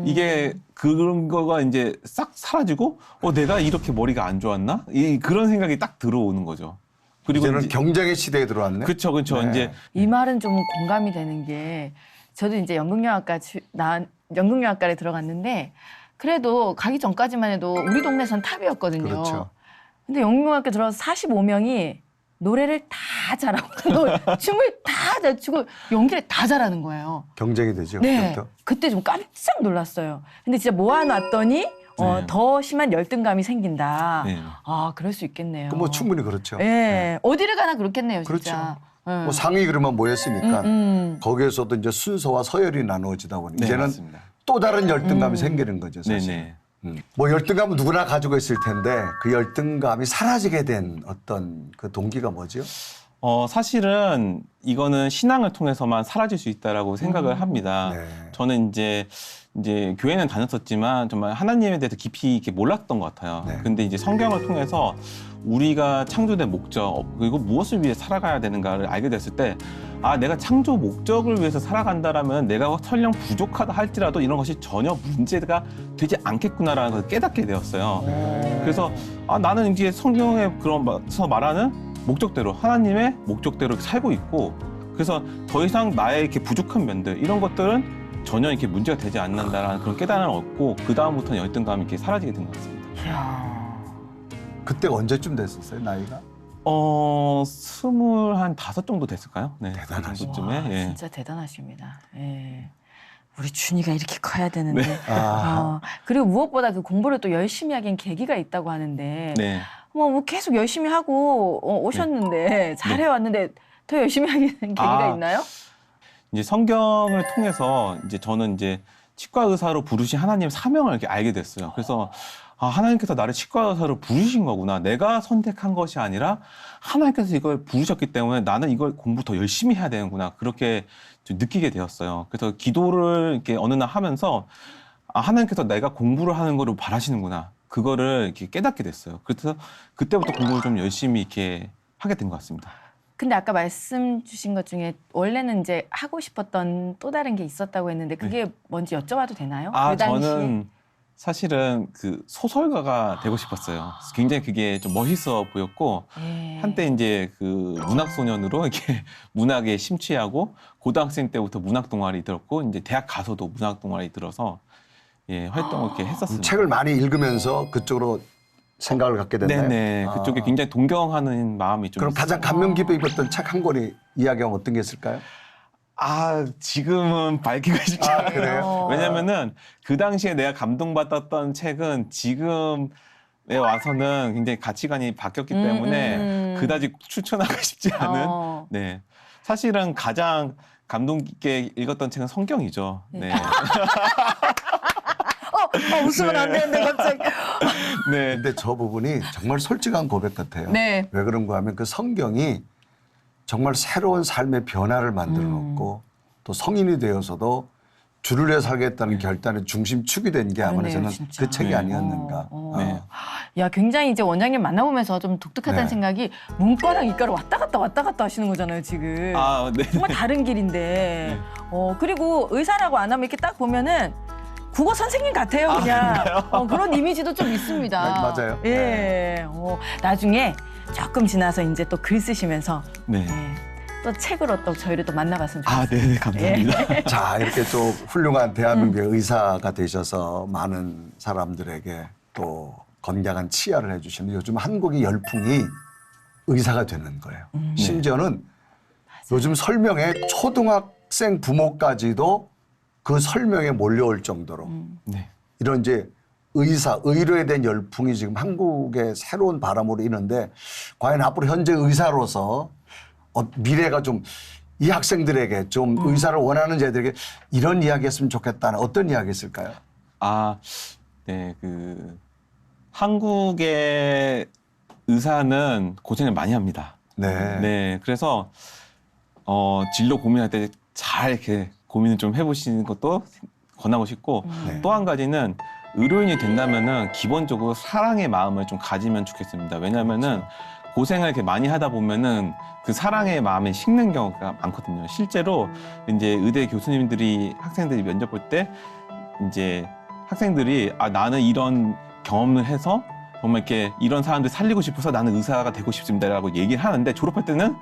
이게 그런 거가 이제 싹 사라지고 내가 이렇게 머리가 안 좋았나? 그런 생각이 딱 들어오는 거죠. 그리고 이제는 이제 경쟁의 시대에 들어왔네. 그렇죠. 네. 이제 이 말은 좀 공감이 되는 게 저도 이제 연극영화과를 들어갔는데 그래도 가기 전까지만 해도 우리 동네선 탑이었거든요. 그렇죠. 근데 연극영화과 들어가서 45명이 노래를 다 잘하고 춤을 다 잘 추고 연기를 다 잘하는 거예요. 경쟁이 되죠. 네. 그때부터. 그때 좀 깜짝 놀랐어요. 근데 진짜 모아놨더니 네. 더 심한 열등감이 생긴다. 네. 그럴 수 있겠네요. 뭐 충분히 그렇죠. 예. 어디를 가나 그렇겠네요, 그렇죠. 진짜. 예. 뭐 상위 그룹만 모였으니까 음. 거기에서도 이제 순서와 서열이 나누어지다 보니 네, 이제는 맞습니다. 또 다른 열등감이 생기는 거죠, 사실. 네네. 뭐 열등감은 누구나 가지고 있을 텐데 그 열등감이 사라지게 된 어떤 그 동기가 뭐죠? 사실은 이거는 신앙을 통해서만 사라질 수 있다라고 생각을 합니다. 네. 저는 이제 교회는 다녔었지만 정말 하나님에 대해서 깊이 이렇게 몰랐던 것 같아요. 네. 근데 이제 성경을 통해서 우리가 창조된 목적 그리고 무엇을 위해 살아가야 되는가를 알게 됐을 때 내가 창조 목적을 위해서 살아간다라면 내가 설령 부족하다 할지라도 이런 것이 전혀 문제가 되지 않겠구나라는 것을 깨닫게 되었어요. 그래서 나는 이제 성경에 그런서 말하는 목적대로 하나님의 목적대로 살고 있고 그래서 더 이상 나의 이렇게 부족한 면들 이런 것들은 전혀 이렇게 문제가 되지 않는다라는 그런 깨달음을 얻고 그 다음부터는 열등감이 이렇게 사라지게 된 것 같습니다. 이야. 그때 언제쯤 됐었어요, 나이가? 25 정도 됐을까요? 네, 그 대단하시다. 정도쯤에. 예. 진짜 대단하십니다. 예. 우리 준이가 이렇게 커야 되는데. 아. 그리고 무엇보다 그 공부를 또 열심히 하기엔 계기가 있다고 하는데. 네. 뭐 계속 열심히 하고 오셨는데 잘해왔는데 더 열심히 하게 된 계기가 있나요? 이제 성경을 통해서 이제 저는 이제 치과 의사로 부르신 하나님의 사명을 이렇게 알게 됐어요. 그래서 하나님께서 나를 치과 의사로 부르신 거구나. 내가 선택한 것이 아니라 하나님께서 이걸 부르셨기 때문에 나는 이걸 공부 더 열심히 해야 되는구나. 그렇게 좀 느끼게 되었어요. 그래서 기도를 이렇게 어느 날 하면서 하나님께서 내가 공부를 하는 거를 바라시는구나. 그거를 이렇게 깨닫게 됐어요. 그래서 그때부터 공부를 좀 열심히 이렇게 하게 된 것 같습니다. 근데 아까 말씀 주신 것 중에 원래는 이제 하고 싶었던 또 다른 게 있었다고 했는데 그게 뭔지 여쭤봐도 되나요? 그 당시에? 저는 사실은 그 소설가가 되고 싶었어요. 굉장히 그게 좀 멋있어 보였고 예. 한때 이제 그 문학 소년으로 이렇게 문학에 심취하고 고등학생 때부터 문학 동아리 들었고 이제 대학 가서도 문학 동아리 들어서 활동을 이렇게 했었습니다. 책을 많이 읽으면서 그쪽으로 생각을 갖게 됐나요? 네네. 그쪽에 아. 굉장히 동경하는 마음이 좀. 그럼 가장 감명 깊게 읽었던 책 한 권이 이야기하면 어떤 게 있을까요? 아, 지금은 밝히고 싶지 아, 않아요. 그래요? 왜냐면은 그 당시에 내가 감동받았던 책은 지금에 와서는 굉장히 가치관이 바뀌었기 때문에 그다지 추천하고 싶지 않은. 네. 사실은 가장 감동 깊게 읽었던 책은 성경이죠. 네. 웃으면 안 되는데 갑자기. 네. 근데 저 부분이 정말 솔직한 고백 같아요. 네. 왜 그런가 하면 그 성경이 정말 새로운 삶의 변화를 만들어 놓고 또 성인이 되어서도 주를 위해 살겠다는 결단의 중심축이 된 게 아마도 그러네요, 저는 진짜. 그 책이 네. 아니었는가. 네. 야, 굉장히 이제 원장님 만나보면서 좀 독특하다는 네. 생각이 문과랑 이과를 왔다 갔다 하시는 거잖아요, 지금. 아, 네. 정말 다른 길인데. 그리고 의사라고 안 하면 이렇게 딱 보면은 국어 선생님 같아요, 그냥. 그런 이미지도 좀 있습니다. 네, 맞아요. 예. 나중에 조금 지나서 이제 또 글 쓰시면서 네. 또 책으로 또 저희를 또 만나봤으면 좋겠어요. 아, 네, 감사합니다. 자, 이렇게 또 훌륭한 대한민국의 의사가 되셔서 많은 사람들에게 또 건강한 치아를 해주시는 요즘 한국의 열풍이 의사가 되는 거예요. 심지어는 요즘 설명에 초등학생 부모까지도 그 설명에 몰려올 정도로 네. 이런 이제 의료에 대한 열풍이 지금 한국의 새로운 바람으로 이는데 과연 앞으로 현재 의사로서 미래가 좀 이 학생들에게 좀 의사를 원하는 자들에게 이런 이야기 했으면 좋겠다는 어떤 이야기 있을까요? 아, 네, 한국의 의사는 고생을 많이 합니다. 네. 네, 그래서 진로 고민할 때 잘 이렇게 고민을 좀 해보시는 것도 권하고 싶고 네. 또 한 가지는 의료인이 된다면은 기본적으로 사랑의 마음을 좀 가지면 좋겠습니다. 왜냐하면은 고생을 이렇게 많이 하다 보면은 그 사랑의 마음에 식는 경우가 많거든요. 실제로 이제 의대 교수님들이 학생들이 면접 볼 때 이제 학생들이 나는 이런 경험을 해서 정말 이렇게 이런 사람들 살리고 싶어서 나는 의사가 되고 싶습니다라고 얘기를 하는데 졸업할 때는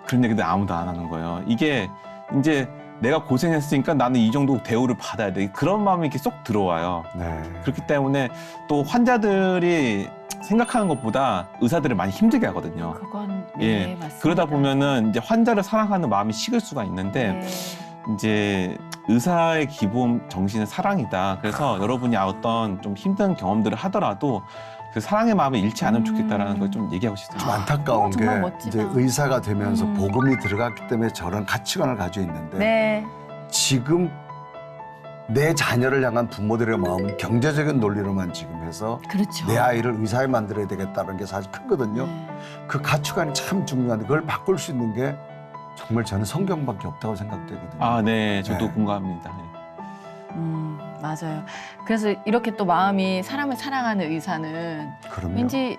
그런 얘기들 아무도 안 하는 거예요. 이게 이제 내가 고생했으니까 나는 이 정도 대우를 받아야 돼. 그런 마음이 이렇게 쏙 들어와요. 네. 그렇기 때문에 또 환자들이 생각하는 것보다 의사들을 많이 힘들게 하거든요. 그건 예. 맞습니다. 그러다 보면은 이제 환자를 사랑하는 마음이 식을 수가 있는데 네. 이제 의사의 기본 정신은 사랑이다. 그래서 여러분이 어떤 좀 힘든 경험들을 하더라도 그 사랑의 마음을 잃지 않으면 좋겠다라는 걸 좀 얘기하고 싶습니다. 좀 안타까운 게 정말 멋지다. 이제 의사가 되면서 복음이 들어갔기 때문에 저런 가치관을 가지고 있는데 네. 지금 내 자녀를 향한 부모들의 마음은 경제적인 논리로만 지금 해서 그렇죠. 내 아이를 의사에 만들어야 되겠다는 게 사실 크거든요. 네. 그 가치관이 참 중요한데 그걸 바꿀 수 있는 게 정말 저는 성경밖에 없다고 생각되거든요. 아, 네. 저도 네. 공감합니다. 네. 맞아요. 그래서 이렇게 또 마음이 사람을 사랑하는 의사는 그럼요. 왠지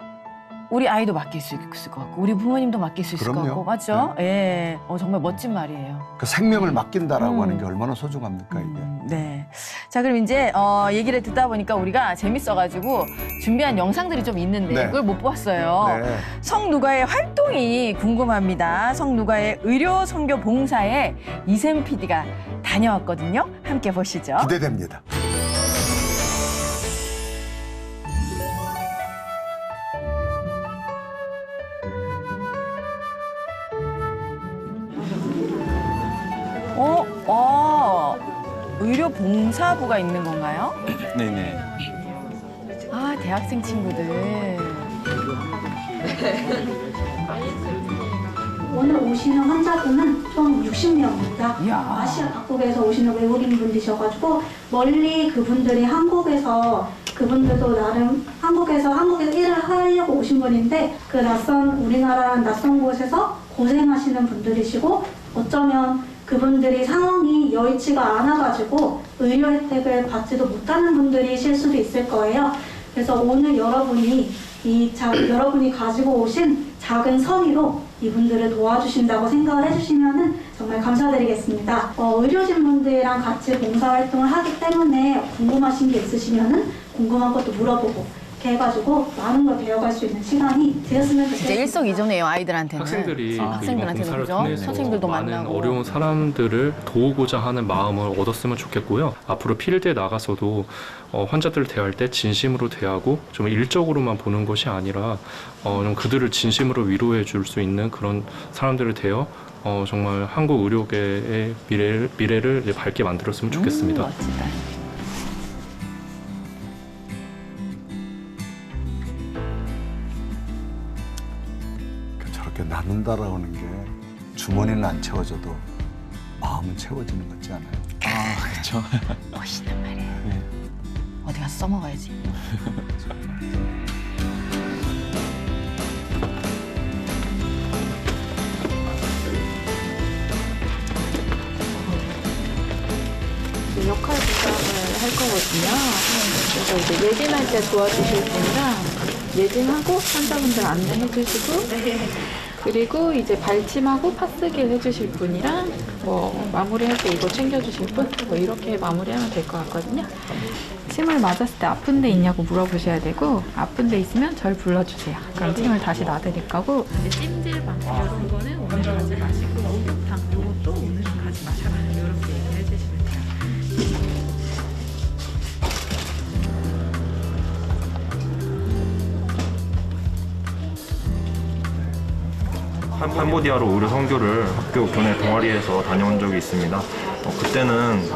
우리 아이도 맡길 수 있을 것 같고 우리 부모님도 맡길 수 있을 것 그럼요. 같고 맞죠? 예. 정말 멋진 말이에요. 그 생명을 맡긴다라고 하는 게 얼마나 소중합니까 이게. 네. 자, 그럼 이제 얘기를 듣다 보니까 우리가 재밌어가지고 준비한 영상들이 좀 있는데 네. 그걸 못 봤어요. 네. 성누가의 활동이 궁금합니다. 성누가의 의료 선교 봉사에 이샘 PD가 다녀왔거든요. 함께 보시죠. 기대됩니다. 의료 봉사부가 있는 건가요? 네네. 아, 대학생 친구들. 오늘 오시는 환자분은 총 60명입니다. 이야. 아시아 각국에서 오시는 외국인 분이셔가지고 멀리 그분들이 한국에서 그분들도 나름 한국에서 일을 하려고 오신 분인데 그 우리나라 낯선 곳에서 고생하시는 분들이시고 어쩌면 그분들이 상황이 여의치가 않아가지고 의료 혜택을 받지도 못하는 분들이실 수도 있을 거예요. 그래서 오늘 여러분이 여러분이 가지고 오신 작은 선의로 이분들을 도와주신다고 생각을 해주시면 정말 감사드리겠습니다. 의료진분들이랑 같이 봉사활동을 하기 때문에 궁금하신 게 있으시면 궁금한 것도 물어보고 이렇게 해가지고 많은 걸 배워갈 수 있는 시간이 되었으면 진짜 좋겠습니다. 일석이조네요, 아이들한테는. 학생들이 그 이번 학생들한테는 봉사를 그죠? 통해서 선생님들도 많은 만나고. 어려운 사람들을 도우고자 하는 마음을 얻었으면 좋겠고요. 앞으로 필드에 나가서도 환자들을 대할 때 진심으로 대하고 좀 일적으로만 보는 것이 아니라 좀 그들을 진심으로 위로해 줄 수 있는 그런 사람들을 대어 정말 한국 의료계의 미래를 이제 밝게 만들었으면 좋겠습니다. 멋지다. 저렇게 나눈다라는 게 주머니는 안 채워져도 마음은 채워지는 것 같지 않아요? 아, 그렇죠. 멋있단 말이에요. 어디 가서 써먹어야지. 역할 부담을 할 거거든요. 그래서 이제 예진할 때 도와주실 분이랑 예진하고 환자분들 안내해 주시고 그리고 이제 발침하고 파스길 해주실 분이랑 뭐 마무리할 때 이거 챙겨주실 분 뭐 이렇게 마무리하면 될 것 같거든요. 침을 맞았을 때 아픈 데 있냐고 물어보셔야 되고 아픈 데 있으면 절 불러주세요. 그럼 침을 다시 놔드릴 거고 찜질방 이런 거는 오늘 가지 마시고 목욕탕 이것도 오늘 가지 마셔라 이렇게 얘기해 주시면 돼요. 캄보디아로 의료 선교를 학교 교내 동아리에서 다녀온 적이 있습니다. 그때는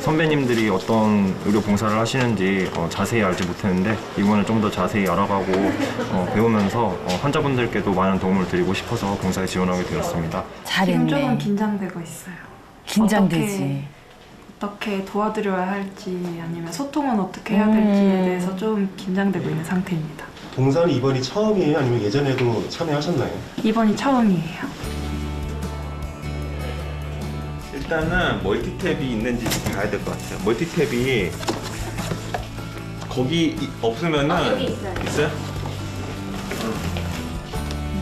선배님들이 어떤 의료 봉사를 하시는지 자세히 알지 못했는데 이번에 좀 더 자세히 알아가고 배우면서 환자분들께도 많은 도움을 드리고 싶어서 봉사에 지원하게 되었습니다. 잘했네. 지금 조금 긴장되고 있어요. 긴장되지. 어떻게 도와드려야 할지 아니면 소통은 어떻게 해야 될지에 대해서 좀 긴장되고 있는 상태입니다. 봉사는 이번이 처음이에요? 아니면 예전에도 참여하셨나요? 이번이 처음이에요. 일단은 멀티탭이 있는지 봐야 될 것 같아요. 멀티탭이 거기 없으면은 여기 있어요. 있어요?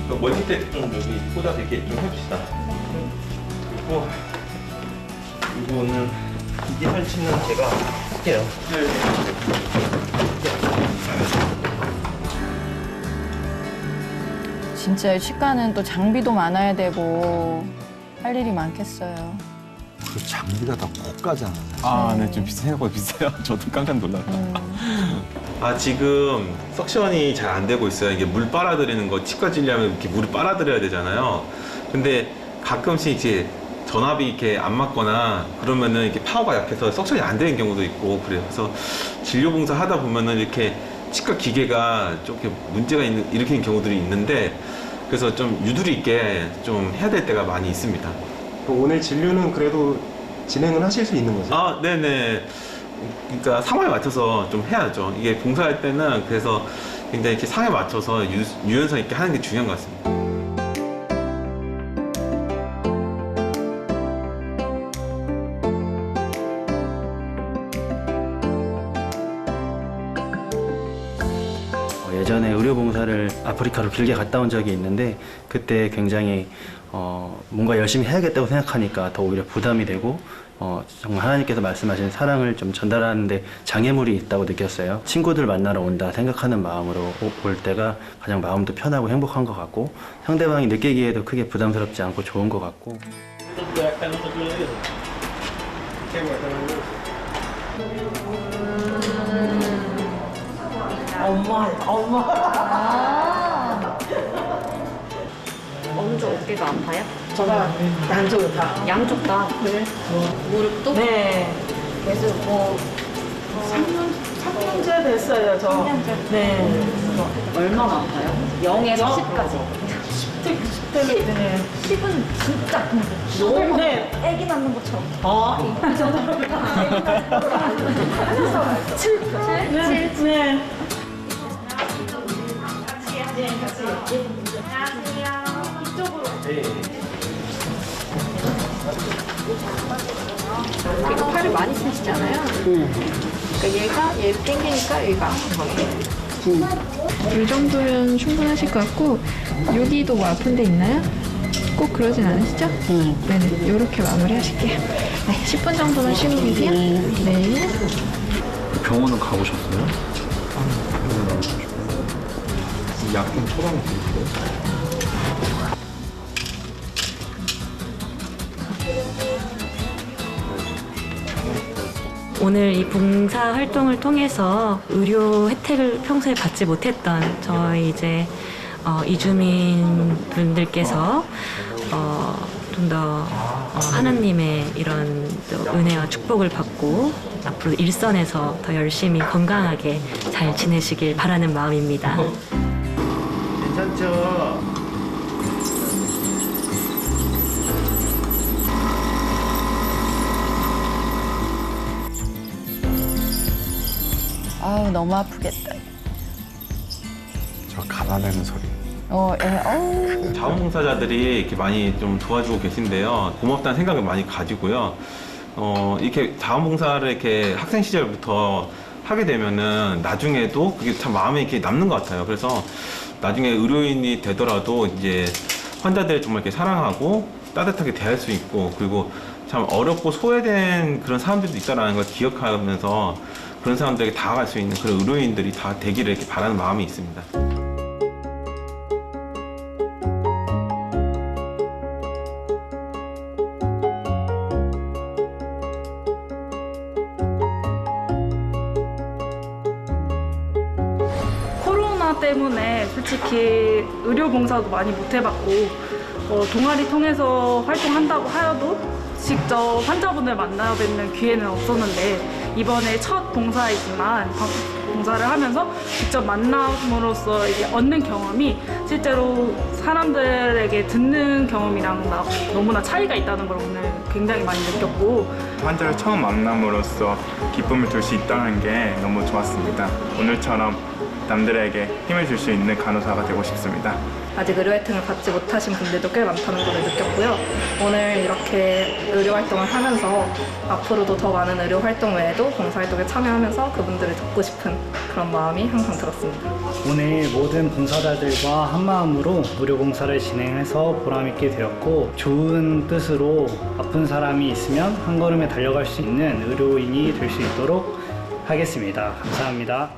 그 멀티탭 좀 여기 꽂아서 이렇게 좀 해봅시다. 그리고 이거는 기기 설치는 제가 할게요. 진짜 치과는 또 장비도 많아야 되고 할 일이 많겠어요. 그 장비가 다 고가잖아요. 아, 네, 좀 생각보다 비싸요. 저도 깜짝 놀라요. 아, 지금 석션이 잘 안 되고 있어요. 이게 물 빨아들이는 거 치과 진료하면 이렇게 물을 빨아들여야 되잖아요. 근데 가끔씩 이제 전압이 이렇게 안 맞거나 그러면은 이렇게 파워가 약해서 석션이 안 되는 경우도 있고 그래서 진료 봉사 하다 보면은 이렇게 치과 기계가 좀 이렇게 문제가 일으키는 경우들이 있는데 그래서 좀 유두리 있게 좀 해야 될 때가 많이 있습니다. 오늘 진료는 그래도 진행을 하실 수 있는 거죠? 아, 네네. 그러니까 상황에 맞춰서 좀 해야죠. 이게 봉사할 때는 그래서 굉장히 이렇게 상황에 맞춰서 유연성 있게 하는 게 중요한 것 같습니다. 예전에 의료봉사를 아프리카로 길게 갔다 온 적이 있는데 그때 굉장히 뭔가 열심히 해야겠다고 생각하니까 더 오히려 부담이 되고 정말 하나님께서 말씀하신 사랑을 좀 전달하는데 장애물이 있다고 느꼈어요. 친구들 만나러 온다 생각하는 마음으로 올 때가 가장 마음도 편하고 행복한 것 같고 상대방이 느끼기에도 크게 부담스럽지 않고 좋은 것 같고 오른쪽 어깨가 아파요? 제가 양쪽을 다. 양쪽 다? 네. 무릎도? 네. 계속 뭐 3년째 됐어요, 저. 3년째? 네. 얼마나 아파요? 0에서 10까지. 10대를, 네. 10은 진짜 너무 네. 애기 낳는 것처럼. 이 정도로 애기 낳는 거 아니에요. 7. 네. 네. 그러니까 팔을 많이 쓰시잖아요. 그러니까 얘를 당기니까 얘가 아픈 거예요. 이 정도면 충분하실 것 같고 여기도 뭐 아픈 데 있나요? 꼭 그러진 않으시죠? 네네, 이렇게 마무리하실게요. 네, 10분 정도만 쉬고 계세요. 네. 병원은 가보셨어요? 약 좀 처방해 주세요. 오늘 이 봉사 활동을 통해서 의료 혜택을 평소에 받지 못했던 저희 이제 이주민 분들께서 좀 더 하나님의 이런 또 은혜와 축복을 받고 앞으로 일선에서 더 열심히 건강하게 잘 지내시길 바라는 마음입니다. 괜찮죠? 아우 너무 아프겠다. 저 갈아내는 소리. 자원봉사자들이 이렇게 많이 좀 도와주고 계신데요. 고맙다는 생각을 많이 가지고요. 이렇게 자원봉사를 이렇게 학생 시절부터 하게 되면은 나중에도 그게 참 마음에 이렇게 남는 것 같아요. 그래서 나중에 의료인이 되더라도 이제 환자들을 정말 이렇게 사랑하고 따뜻하게 대할 수 있고, 그리고 참 어렵고 소외된 그런 사람들도 있다라는 걸 기억하면서 그런 사람들에게 다가갈 수 있는 그런 의료인들이 다 되기를 이렇게 바라는 마음이 있습니다. 코로나 때문에 솔직히 의료봉사도 많이 못 해봤고 동아리 통해서 활동한다고 하여도 직접 환자분들 만나 뵙는 기회는 없었는데 이번에 첫 봉사이지만 봉사를 하면서 직접 만남으로써 이게 얻는 경험이 실제로 사람들에게 듣는 경험이랑 너무나 차이가 있다는 걸 오늘 굉장히 많이 느꼈고, 환자를 처음 만남으로써 기쁨을 줄 수 있다는 게 너무 좋았습니다. 오늘처럼 남들에게 힘을 줄 수 있는 간호사가 되고 싶습니다. 아직 의료 혜택을 받지 못하신 분들도 꽤 많다는 걸 느꼈고요. 오늘 이렇게 의료 활동을 하면서 앞으로도 더 많은 의료 활동 외에도 봉사활동에 참여하면서 그분들을 돕고 싶은 그런 마음이 항상 들었습니다. 오늘 모든 봉사자들과 한마음으로 의료봉사를 진행해서 보람있게 되었고, 좋은 뜻으로 아픈 사람이 있으면 한 걸음에 달려갈 수 있는 의료인이 될 수 있도록 하겠습니다. 감사합니다.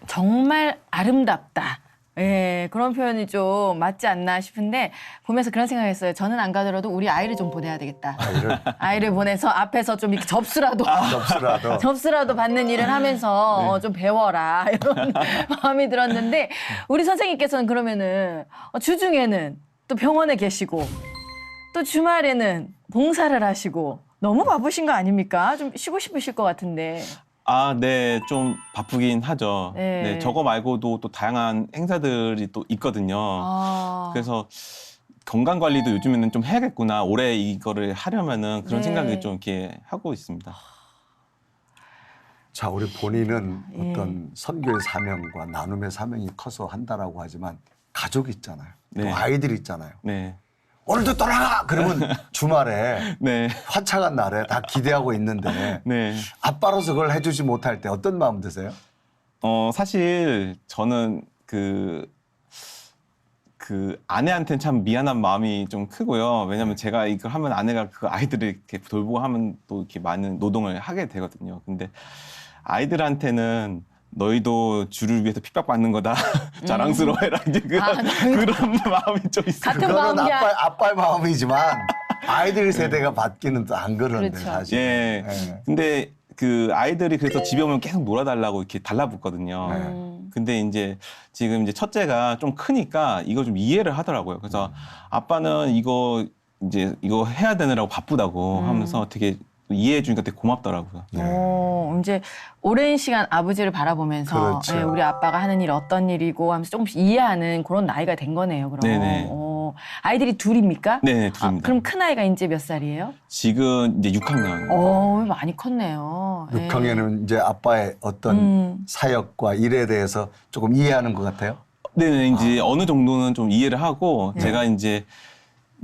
정말 아름답다. 예, 그런 표현이 좀 맞지 않나 싶은데 보면서 그런 생각했어요. 저는 안 가더라도 우리 아이를 좀 보내야 되겠다. 아이를 보내서 앞에서 좀 이렇게 접수라도 받는 일을 하면서 좀 배워라 이런 마음이 들었는데, 우리 선생님께서는 그러면은 주중에는 또 병원에 계시고 또 주말에는 봉사를 하시고 너무 바쁘신 거 아닙니까? 좀 쉬고 싶으실 것 같은데. 네, 좀 바쁘긴 하죠. 네. 네, 저거 말고도 또 다양한 행사들이 또 있거든요. 그래서 건강 관리도 요즘에는 좀 해야겠구나. 올해 이거를 하려면은 그런 생각을 좀 이렇게 하고 있습니다. 자, 우리 본인은 어떤 선교의 사명과 나눔의 사명이 커서 한다라고 하지만 가족이 있잖아요. 또 아이들이 있잖아요. 오늘도 떠나가! 그러면 주말에 화창한 날에 다 기대하고 있는데 아빠로서 그걸 해주지 못할 때 어떤 마음 드세요? 사실 저는 그 아내한테는 참 미안한 마음이 좀 크고요. 왜냐면 제가 이걸 하면 아내가 그 아이들을 이렇게 돌보고 하면 또 이렇게 많은 노동을 하게 되거든요. 근데 아이들한테는 너희도 주를 위해서 핍박받는 거다. 자랑스러워해라. 이제 그런 마음이 좀 있어요. 그거는 아빠의 마음이지만 아이들 세대가 받기는 또 안 그런데 사실. 예. 근데 그 아이들이 그래서 집에 오면 계속 놀아달라고 이렇게 달라붙거든요. 근데 이제 지금 이제 첫째가 좀 크니까 이걸 좀 이해를 하더라고요. 그래서 아빠는 이거 해야 되느라고 바쁘다고 하면서 되게 이해해 주니까 되게 고맙더라고요. 이제 오랜 시간 아버지를 바라보면서 우리 아빠가 하는 일이 어떤 일이고 하면서 조금씩 이해하는 그런 나이가 된 거네요. 그럼. 네네. 아이들이 둘입니까? 네, 둘입니다. 그럼 큰 아이가 이제 몇 살이에요? 지금 이제 6학년. 많이 컸네요. 6학년은 이제 아빠의 어떤 사역과 일에 대해서 조금 이해하는 것 같아요? 네, 이제 어느 정도는 좀 이해를 하고 제가 이제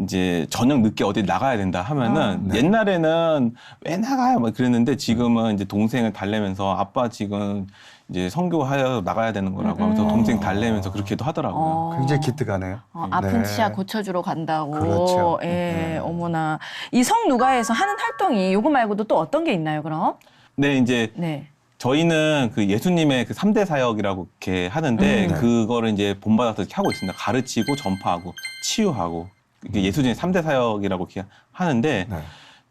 이제 저녁 늦게 어디 나가야 된다 하면은 옛날에는 왜 나가요? 막 그랬는데 지금은 이제 동생을 달래면서 아빠 지금 이제 선교하여 나가야 되는 거라고 하면서 동생 달래면서 그렇게도 하더라고요. 굉장히 기특하네요. 아픈 네. 치아 고쳐주러 간다고. 그렇죠. 예, 어머나. 이 성누가에서 하는 활동이 요거 말고도 또 어떤 게 있나요, 그럼? 네, 이제 네. 저희는 그 예수님의 그 3대 사역이라고 이렇게 하는데 그거를 이제 본받아서 이렇게 하고 있습니다. 가르치고 전파하고 치유하고 이게 예수님의 3대 사역이라고 이렇게 하는데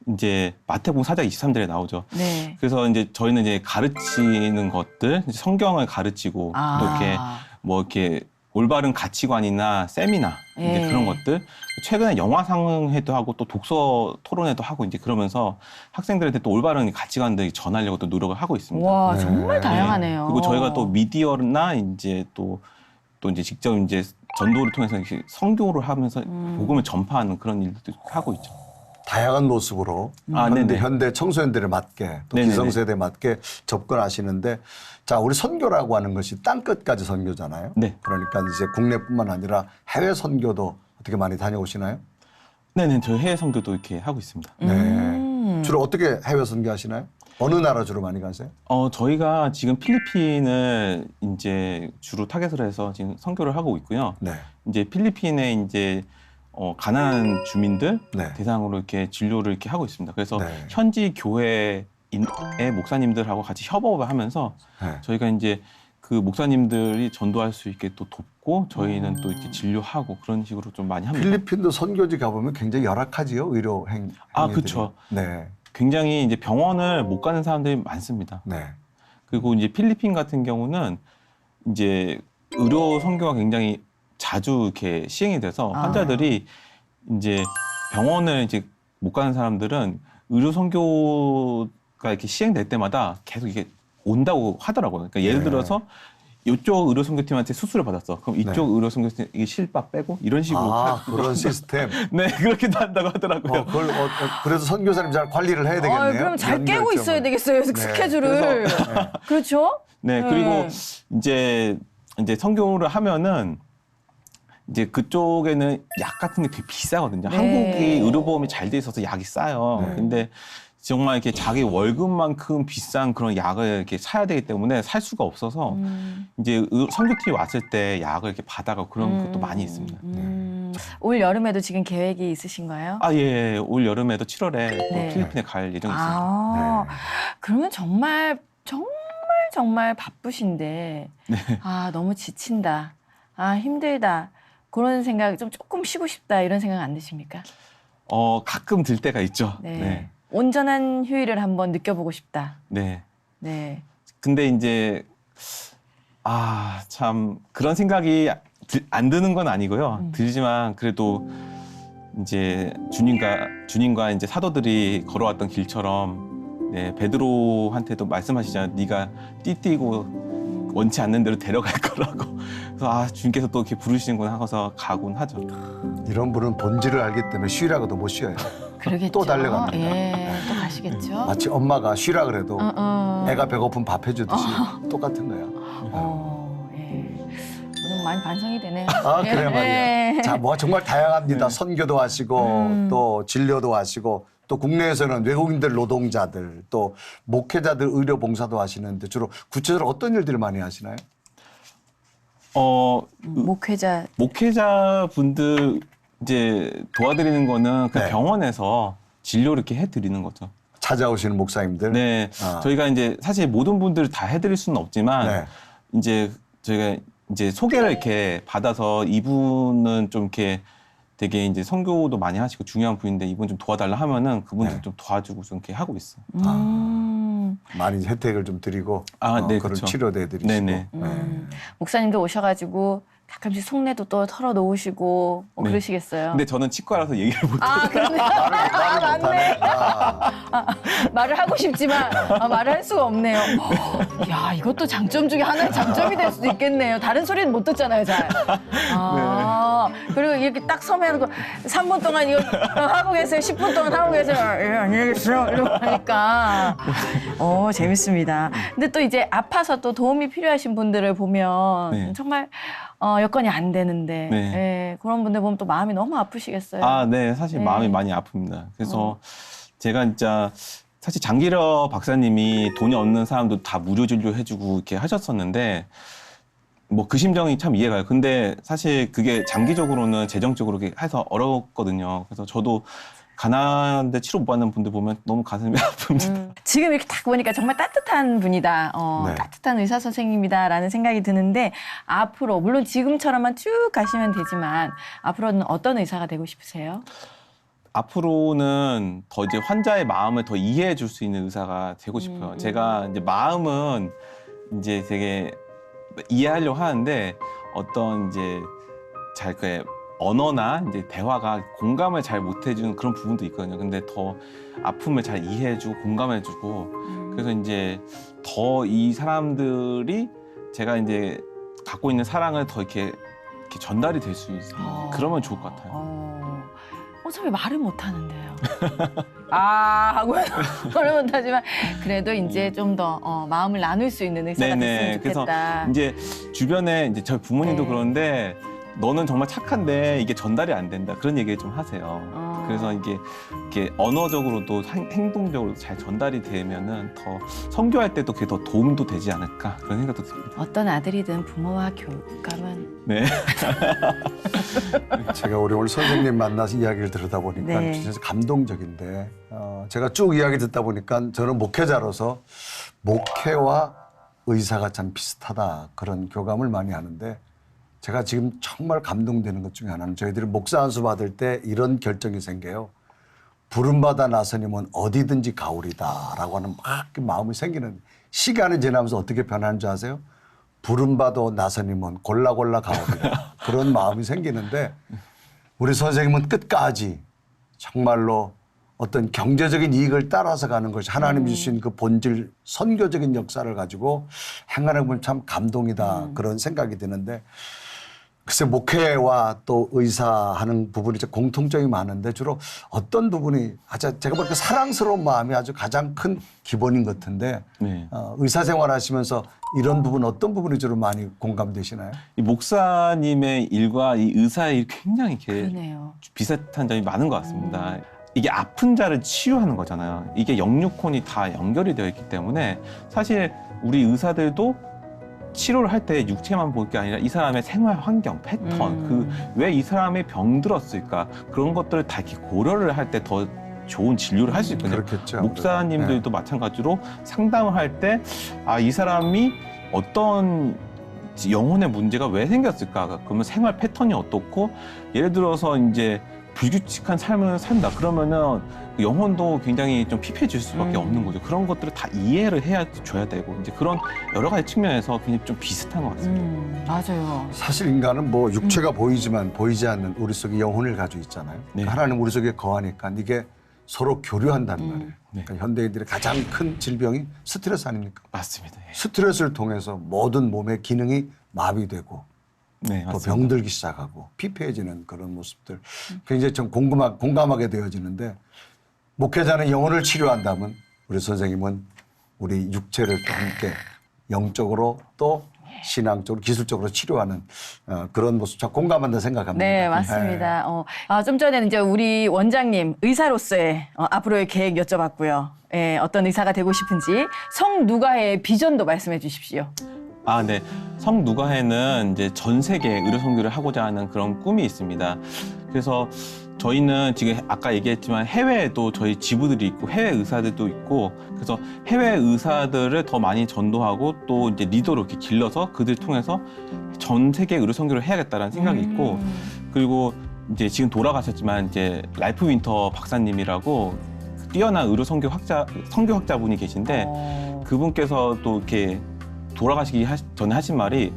이제 마태복음 4장 23절에 나오죠. 네. 그래서 이제 저희는 이제 가르치는 것들, 이제 성경을 가르치고 또 이렇게 뭐 이렇게 올바른 가치관이나 세미나 이제 예. 그런 것들. 최근에 영화상회도 하고 또 독서 토론회도 하고 이제 그러면서 학생들한테 또 올바른 가치관들 전하려고 또 노력을 하고 있습니다. 와, 정말 다양하네요. 그리고 저희가 또 미디어나 이제 또 이제 직접 이제 전도를 통해서 이렇게 선교를 하면서 복음을 전파하는 그런 일도 하고 있죠. 다양한 모습으로 현대 청소년들에 맞게 또 네네네. 기성세대에 맞게 접근하시는데 자 우리 선교라고 하는 것이 땅끝까지 선교잖아요. 네. 그러니까 이제 국내뿐만 아니라 해외 선교도 어떻게 많이 다녀오시나요? 네네, 저희 해외 선교도 이렇게 하고 있습니다. 네. 주로 어떻게 해외 선교하시나요? 어느 나라 주로 많이 가세요? 저희가 지금 필리핀을 이제 주로 타겟으로 해서 지금 선교를 하고 있고요. 네. 이제 필리핀에 이제 가난한 주민들 대상으로 이렇게 진료를 이렇게 하고 있습니다. 그래서 현지 교회의 목사님들하고 같이 협업을 하면서 저희가 이제 그 목사님들이 전도할 수 있게 또 돕고 저희는 또 이렇게 진료하고 그런 식으로 좀 많이 합니다. 필리핀도 선교지 가보면 굉장히 열악하지요, 의료 행위들이. 그렇죠. 네. 굉장히 이제 병원을 못 가는 사람들이 많습니다. 네. 그리고 이제 필리핀 같은 경우는 이제 의료 선교가 굉장히 자주 이렇게 시행이 돼서 환자들이 이제 병원을 이제 못 가는 사람들은 의료 선교가 이렇게 시행될 때마다 계속 이게 온다고 하더라고요. 그러니까 예를 들어서 이쪽 의료 선교팀한테 수술을 받았어. 그럼 이쪽 의료 선교팀 이 실밥 빼고 이런 식으로 그런 시스템. 네, 그렇게도 한다고 하더라고요. 그걸 그래서 선교사님 잘 관리를 해야 되겠네요. 그럼 잘 깨고 있어야 되겠어요, 스케줄을. 그래서, 그렇죠? 네, 그리고 이제 선교를 하면은 이제 그쪽에는 약 같은 게 되게 비싸거든요. 한국이 의료보험이 잘 돼 있어서 약이 싸요. 근데 정말 이렇게 자기 월급만큼 비싼 그런 약을 이렇게 사야 되기 때문에 살 수가 없어서 이제 선교팀이 왔을 때 약을 이렇게 받아가고 그런 것도 많이 있습니다. 올 여름에도 지금 계획이 있으신가요? 예. 올 여름에도 7월에 또 필리핀에 갈 예정이 있습니다. 그러면 정말 바쁘신데 너무 지친다. 힘들다. 그런 생각 조금 쉬고 싶다 이런 생각 안 드십니까? 가끔 들 때가 있죠. 네. 온전한 휴일을 한번 느껴보고 싶다. 네. 네. 근데 이제 참 그런 생각이 안 드는 건 아니고요. 들지만 그래도 이제 주님과 이제 사도들이 걸어왔던 길처럼 베드로한테도 말씀하시잖아요. 네가 띠띠고 원치 않는 대로 데려갈 거라고. 그래서 주님께서 또 이렇게 부르시는구나 하고서 가곤 하죠. 이런 분은 본질을 알기 때문에 쉬라고도 못 쉬어요. 그러겠죠. 또 달려갑니다. 또 가시겠죠. 마치 엄마가 쉬라 그래도 애가 배고픈 밥 해주듯이 똑같은 거야. 오늘 많이 반성이 되네요. 그래 말이야. 자, 정말 다양합니다. 선교도 하시고 또 진료도 하시고 또 국내에서는 외국인들 노동자들 또 목회자들 의료 봉사도 하시는데 주로 구체적으로 어떤 일들을 많이 하시나요? 목회자분들 이제 도와드리는 거는 그 병원에서 진료를 이렇게 해드리는 거죠. 찾아오시는 목사님들? 네. 저희가 이제 사실 모든 분들을 다 해드릴 수는 없지만 이제 저희가 이제 소개를 이렇게 받아서 이분은 좀 이렇게 되게 이제 선교도 많이 하시고 중요한 분인데 이분 좀 도와달라 하면은 그분들 좀 도와주고 좀 이렇게 하고 있어요. 많이 혜택을 좀 드리고 네, 그런 그렇죠. 치료도 해드리시고. 네네. 목사님도 오셔가지고 가끔씩 속내도 또 털어놓으시고 그러시겠어요. 근데 저는 치과라서 얘기를 못해요. 그러네. 맞네. 말을 하고 싶지만 말을 할 수가 없네요. 야, 이것도 장점 중에 하나의 장점이 될 수도 있겠네요. 다른 소리는 못 듣잖아요, 잘. 거예요. 그리고 이렇게 딱 서면 3분 동안 이거 하고 계세요. 10분 동안 하고 계세요. 예, 안녕히 계세요. 이러고 하니까 재밌습니다. 근데 또 이제 아파서 또 도움이 필요하신 분들을 보면 네. 정말 여건이 안 되는데 네. 예, 그런 분들 보면 또 마음이 너무 아프시겠어요. 아, 네. 사실 네. 마음이 많이 아픕니다. 그래서 제가 진짜 사실 장기러 박사님이 돈이 없는 사람도 다 무료 진료해주고 이렇게 하셨었는데 뭐 그 심정이 참 이해가 가요. 근데 사실 그게 장기적으로는 재정적으로 이렇게 해서 어렵거든요. 그래서 저도 가난한데 치료 못 받는 분들 보면 너무 가슴이 아픕니다. 지금 이렇게 딱 보니까 정말 따뜻한 분이다. 네. 따뜻한 의사 선생님이다라는 생각이 드는데 앞으로 물론 지금처럼만 쭉 가시면 되지만 앞으로는 어떤 의사가 되고 싶으세요? 앞으로는 더 이제 환자의 마음을 더 이해해 줄 수 있는 의사가 되고 싶어요. 제가 이제 마음은 이제 되게 이해하려고 하는데 어떤 이제 잘 그 언어나 이제 대화가 공감을 잘 못 해주는 그런 부분도 있거든요. 근데 더 아픔을 잘 이해해주고 공감해주고 그래서 이제 더 이 사람들이 제가 이제 갖고 있는 사랑을 더 이렇게 전달이 될 수 있어요. 그러면 좋을 것 같아요. 어차피 말을 못 하는데요. 하고 말을 못 하지만 그래도 이제 좀 더 마음을 나눌 수 있는 의사가 됐으면 좋겠다. 그래서 이제 주변에 이제 저희 부모님도 네. 그러는데 너는 정말 착한데 이게 전달이 안 된다 그런 얘기 좀 하세요. 그래서 이게 이렇게 언어적으로도 행동적으로도 잘 전달이 되면은 더 선교할 때도 그게 더 도움도 되지 않을까 그런 생각도 듭니다. 어떤 아들이든 부모와 교감은 네. 제가 우리 오늘 선생님 만나서 이야기를 들으다 보니까 네. 진짜 감동적인데 제가 쭉 이야기 듣다 보니까 저는 목회자로서 목회와 의사가 참 비슷하다 그런 교감을 많이 하는데 제가 지금 정말 감동되는 것 중에 하나는 저희들이 목사 안수 받을 때 이런 결정이 생겨요. 부름받아 나서님은 어디든지 가오리다라고 하는 막 마음이 생기는 시간이 지나면서 어떻게 변하는 줄 아세요? 부름받아 나서님은 골라 가오리다 그런 마음이 생기는데 우리 선생님은 끝까지 정말로 어떤 경제적인 이익을 따라서 가는 것이 하나님이 주신 그 본질 선교적인 역사를 가지고 행하는 건 참 감동이다 그런 생각이 드는데 글쎄 목회와 또 의사하는 부분이 공통점이 많은데 주로 어떤 부분이 제가 보니까 사랑스러운 마음이 아주 가장 큰 기본인 것 같은데 네. 의사 생활하시면서 이런 부분 어떤 부분이 주로 많이 공감되시나요? 이 목사님의 일과 이 의사의 일 굉장히 이렇게 그러네요. 비슷한 점이 많은 것 같습니다. 이게 아픈 자를 치유하는 거잖아요. 이게 영육혼이 다 연결이 되어 있기 때문에 사실 우리 의사들도 치료를 할 때 육체만 볼 게 아니라 이 사람의 생활 환경, 패턴, 왜 이 사람이 병들었을까 그런 것들을 다 이렇게 고려를 할 때 더 좋은 진료를 할 수 있거든요. 그렇겠죠. 목사님들도 마찬가지로 상담을 할 때 이 사람이 어떤 영혼의 문제가 왜 생겼을까? 그러면 생활 패턴이 어떻고 예를 들어서 이제 불규칙한 삶을 산다 그러면은 영혼도 굉장히 좀 피폐해질 수밖에 없는 거죠. 그런 것들을 다 이해를 줘야 되고 이제 그런 여러 가지 측면에서 굉장히 좀 비슷한 것 같습니다. 맞아요. 사실 인간은 뭐 육체가 보이지만 보이지 않는 우리 속에 영혼을 가지고 있잖아요. 네. 하나님 우리 속에 거하니까 이게 서로 교류한다는 말이에요. 그러니까 현대인들의 가장 큰 질병이 스트레스 아닙니까? 맞습니다. 스트레스를 통해서 모든 몸의 기능이 마비되고 네, 또 맞습니다. 병들기 시작하고 피폐해지는 그런 모습들 굉장히 좀 공감하게 되어지는데 목회자는 영혼을 치료한다면 우리 선생님은 우리 육체를 또 함께 영적으로 또 신앙적으로 기술적으로 치료하는 그런 모습 참 공감한다 생각합니다. 네, 맞습니다. 좀 전에는 이제 우리 원장님 의사로서의 앞으로의 계획 여쭤봤고요. 어떤 의사가 되고 싶은지 성누가의 비전도 말씀해 주십시오. 네. 성누가회는 이제 전 세계 의료 선교를 하고자 하는 그런 꿈이 있습니다. 그래서 저희는 지금 아까 얘기했지만 해외에도 저희 지부들이 있고 해외 의사들도 있고 그래서 해외 의사들을 더 많이 전도하고 또 이제 리더로 이렇게 길러서 그들 통해서 전 세계 의료 선교를 해야겠다라는 생각이 있고 그리고 이제 지금 돌아가셨지만 이제 랄프 윈터 박사님이라고 뛰어난 의료 선교 학자분이 계신데 그분께서 또 이렇게 돌아가시기 전에 하신 말이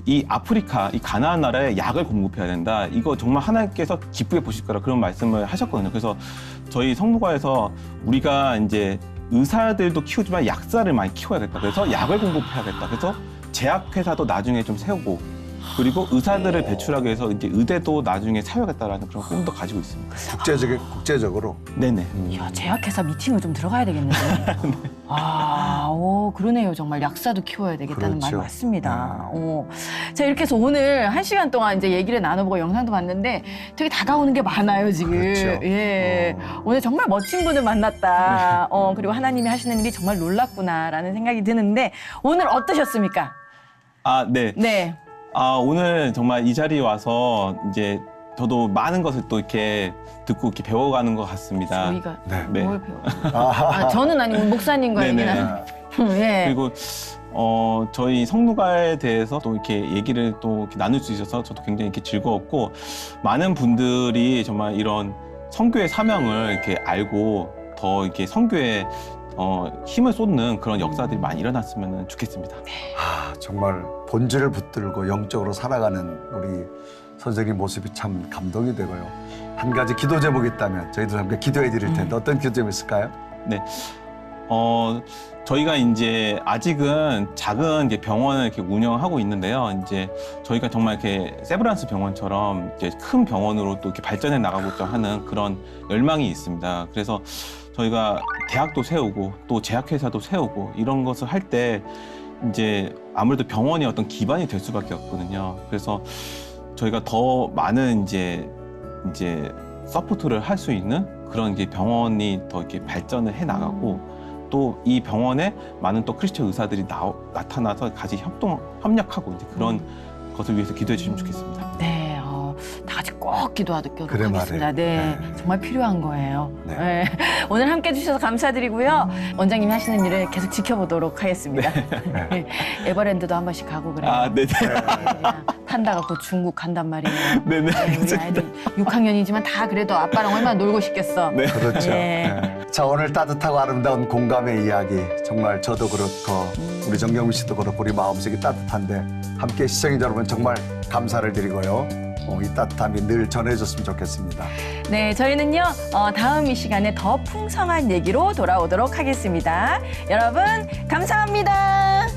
이 아프리카, 이 가나안 나라에 약을 공급해야 된다. 이거 정말 하나님께서 기쁘게 보실 거라 그런 말씀을 하셨거든요. 그래서 저희 성모가에서 우리가 이제 의사들도 키우지만 약사를 많이 키워야겠다. 그래서 약을 공급해야겠다. 그래서 제약회사도 나중에 좀 세우고 그리고 의사들을 배출하기 위해서 이제 의대도 나중에 사용하겠다라는 그런 꿈도 가지고 있습니다. 국제적으로? 네네. 이야, 제약회사 미팅을 좀 들어가야 되겠는데. 그러네요. 정말 약사도 키워야 되겠다는 그렇죠. 말이 맞습니다. 자, 이렇게 해서 오늘 1시간 동안 이제 얘기를 나눠보고 영상도 봤는데 되게 다가오는 게 많아요, 지금. 그렇죠. 예. 오늘 정말 멋진 분을 만났다. 그리고 하나님이 하시는 일이 정말 놀랍구나라는 생각이 드는데 오늘 어떠셨습니까? 네. 네. 오늘 정말 이 자리에 와서 이제 저도 많은 것을 또 이렇게 듣고 이렇게 배워가는 것 같습니다. 저희가 네. 뭘 배워요? 저는 아니고 목사님과 네네. 얘기는. 예. 그리고 저희 성누가에 대해서 또 이렇게 얘기를 또 이렇게 나눌 수 있어서 저도 굉장히 이렇게 즐거웠고 많은 분들이 정말 이런 선교의 사명을 이렇게 알고 더 이렇게 선교에 힘을 쏟는 그런 역사들이 많이 일어났으면 좋겠습니다. 정말 본질을 붙들고 영적으로 살아가는 우리 선생님 모습이 참 감동이 되고요. 한 가지 기도 제목이 있다면 저희도 함께 기도해 드릴 텐데 어떤 기도 제목이 있을까요? 네. 저희가 이제 아직은 작은 이제 병원을 이렇게 운영하고 있는데요. 이제 저희가 정말 이렇게 세브란스 병원처럼 이제 큰 병원으로 또 이렇게 발전해 나가고자 하는 그런 열망이 있습니다. 그래서 저희가 대학도 세우고 또 제약회사도 세우고 이런 것을 할 때 이제 아무래도 병원이 어떤 기반이 될 수밖에 없거든요. 그래서 저희가 더 많은 이제 서포트를 할 수 있는 그런 이제 병원이 더 이렇게 발전을 해 나가고 또 이 병원에 많은 또 크리스천 의사들이 나타나서 같이 협력하고 이제 그런 것을 위해서 기도해 주시면 좋겠습니다. 네, 다 같이 꼭 기도하도록 그래 하겠습니다. 말이에요. 네, 정말 필요한 거예요. 네. 오늘 함께 해주셔서 감사드리고요. 원장님이 하시는 일을 계속 지켜보도록 하겠습니다. 에버랜드도 한 번씩 가고 그래요. 네네. 탄다가 곧 중국 간단 말이에요. 네네. 우리 아이들 6학년이지만 다 그래도 아빠랑 얼마나 놀고 싶겠어. 그렇죠. 예. 자, 오늘 따뜻하고 아름다운 공감의 이야기 정말 저도 그렇고 우리 정경민 씨도 그렇고 우리 마음속이 따뜻한데 함께 시청자 여러분 정말 감사를 드리고요. 이 따뜻함이 늘 전해졌으면 좋겠습니다. 네, 저희는요 다음 이 시간에 더 풍성한 얘기로 돌아오도록 하겠습니다. 여러분 감사합니다.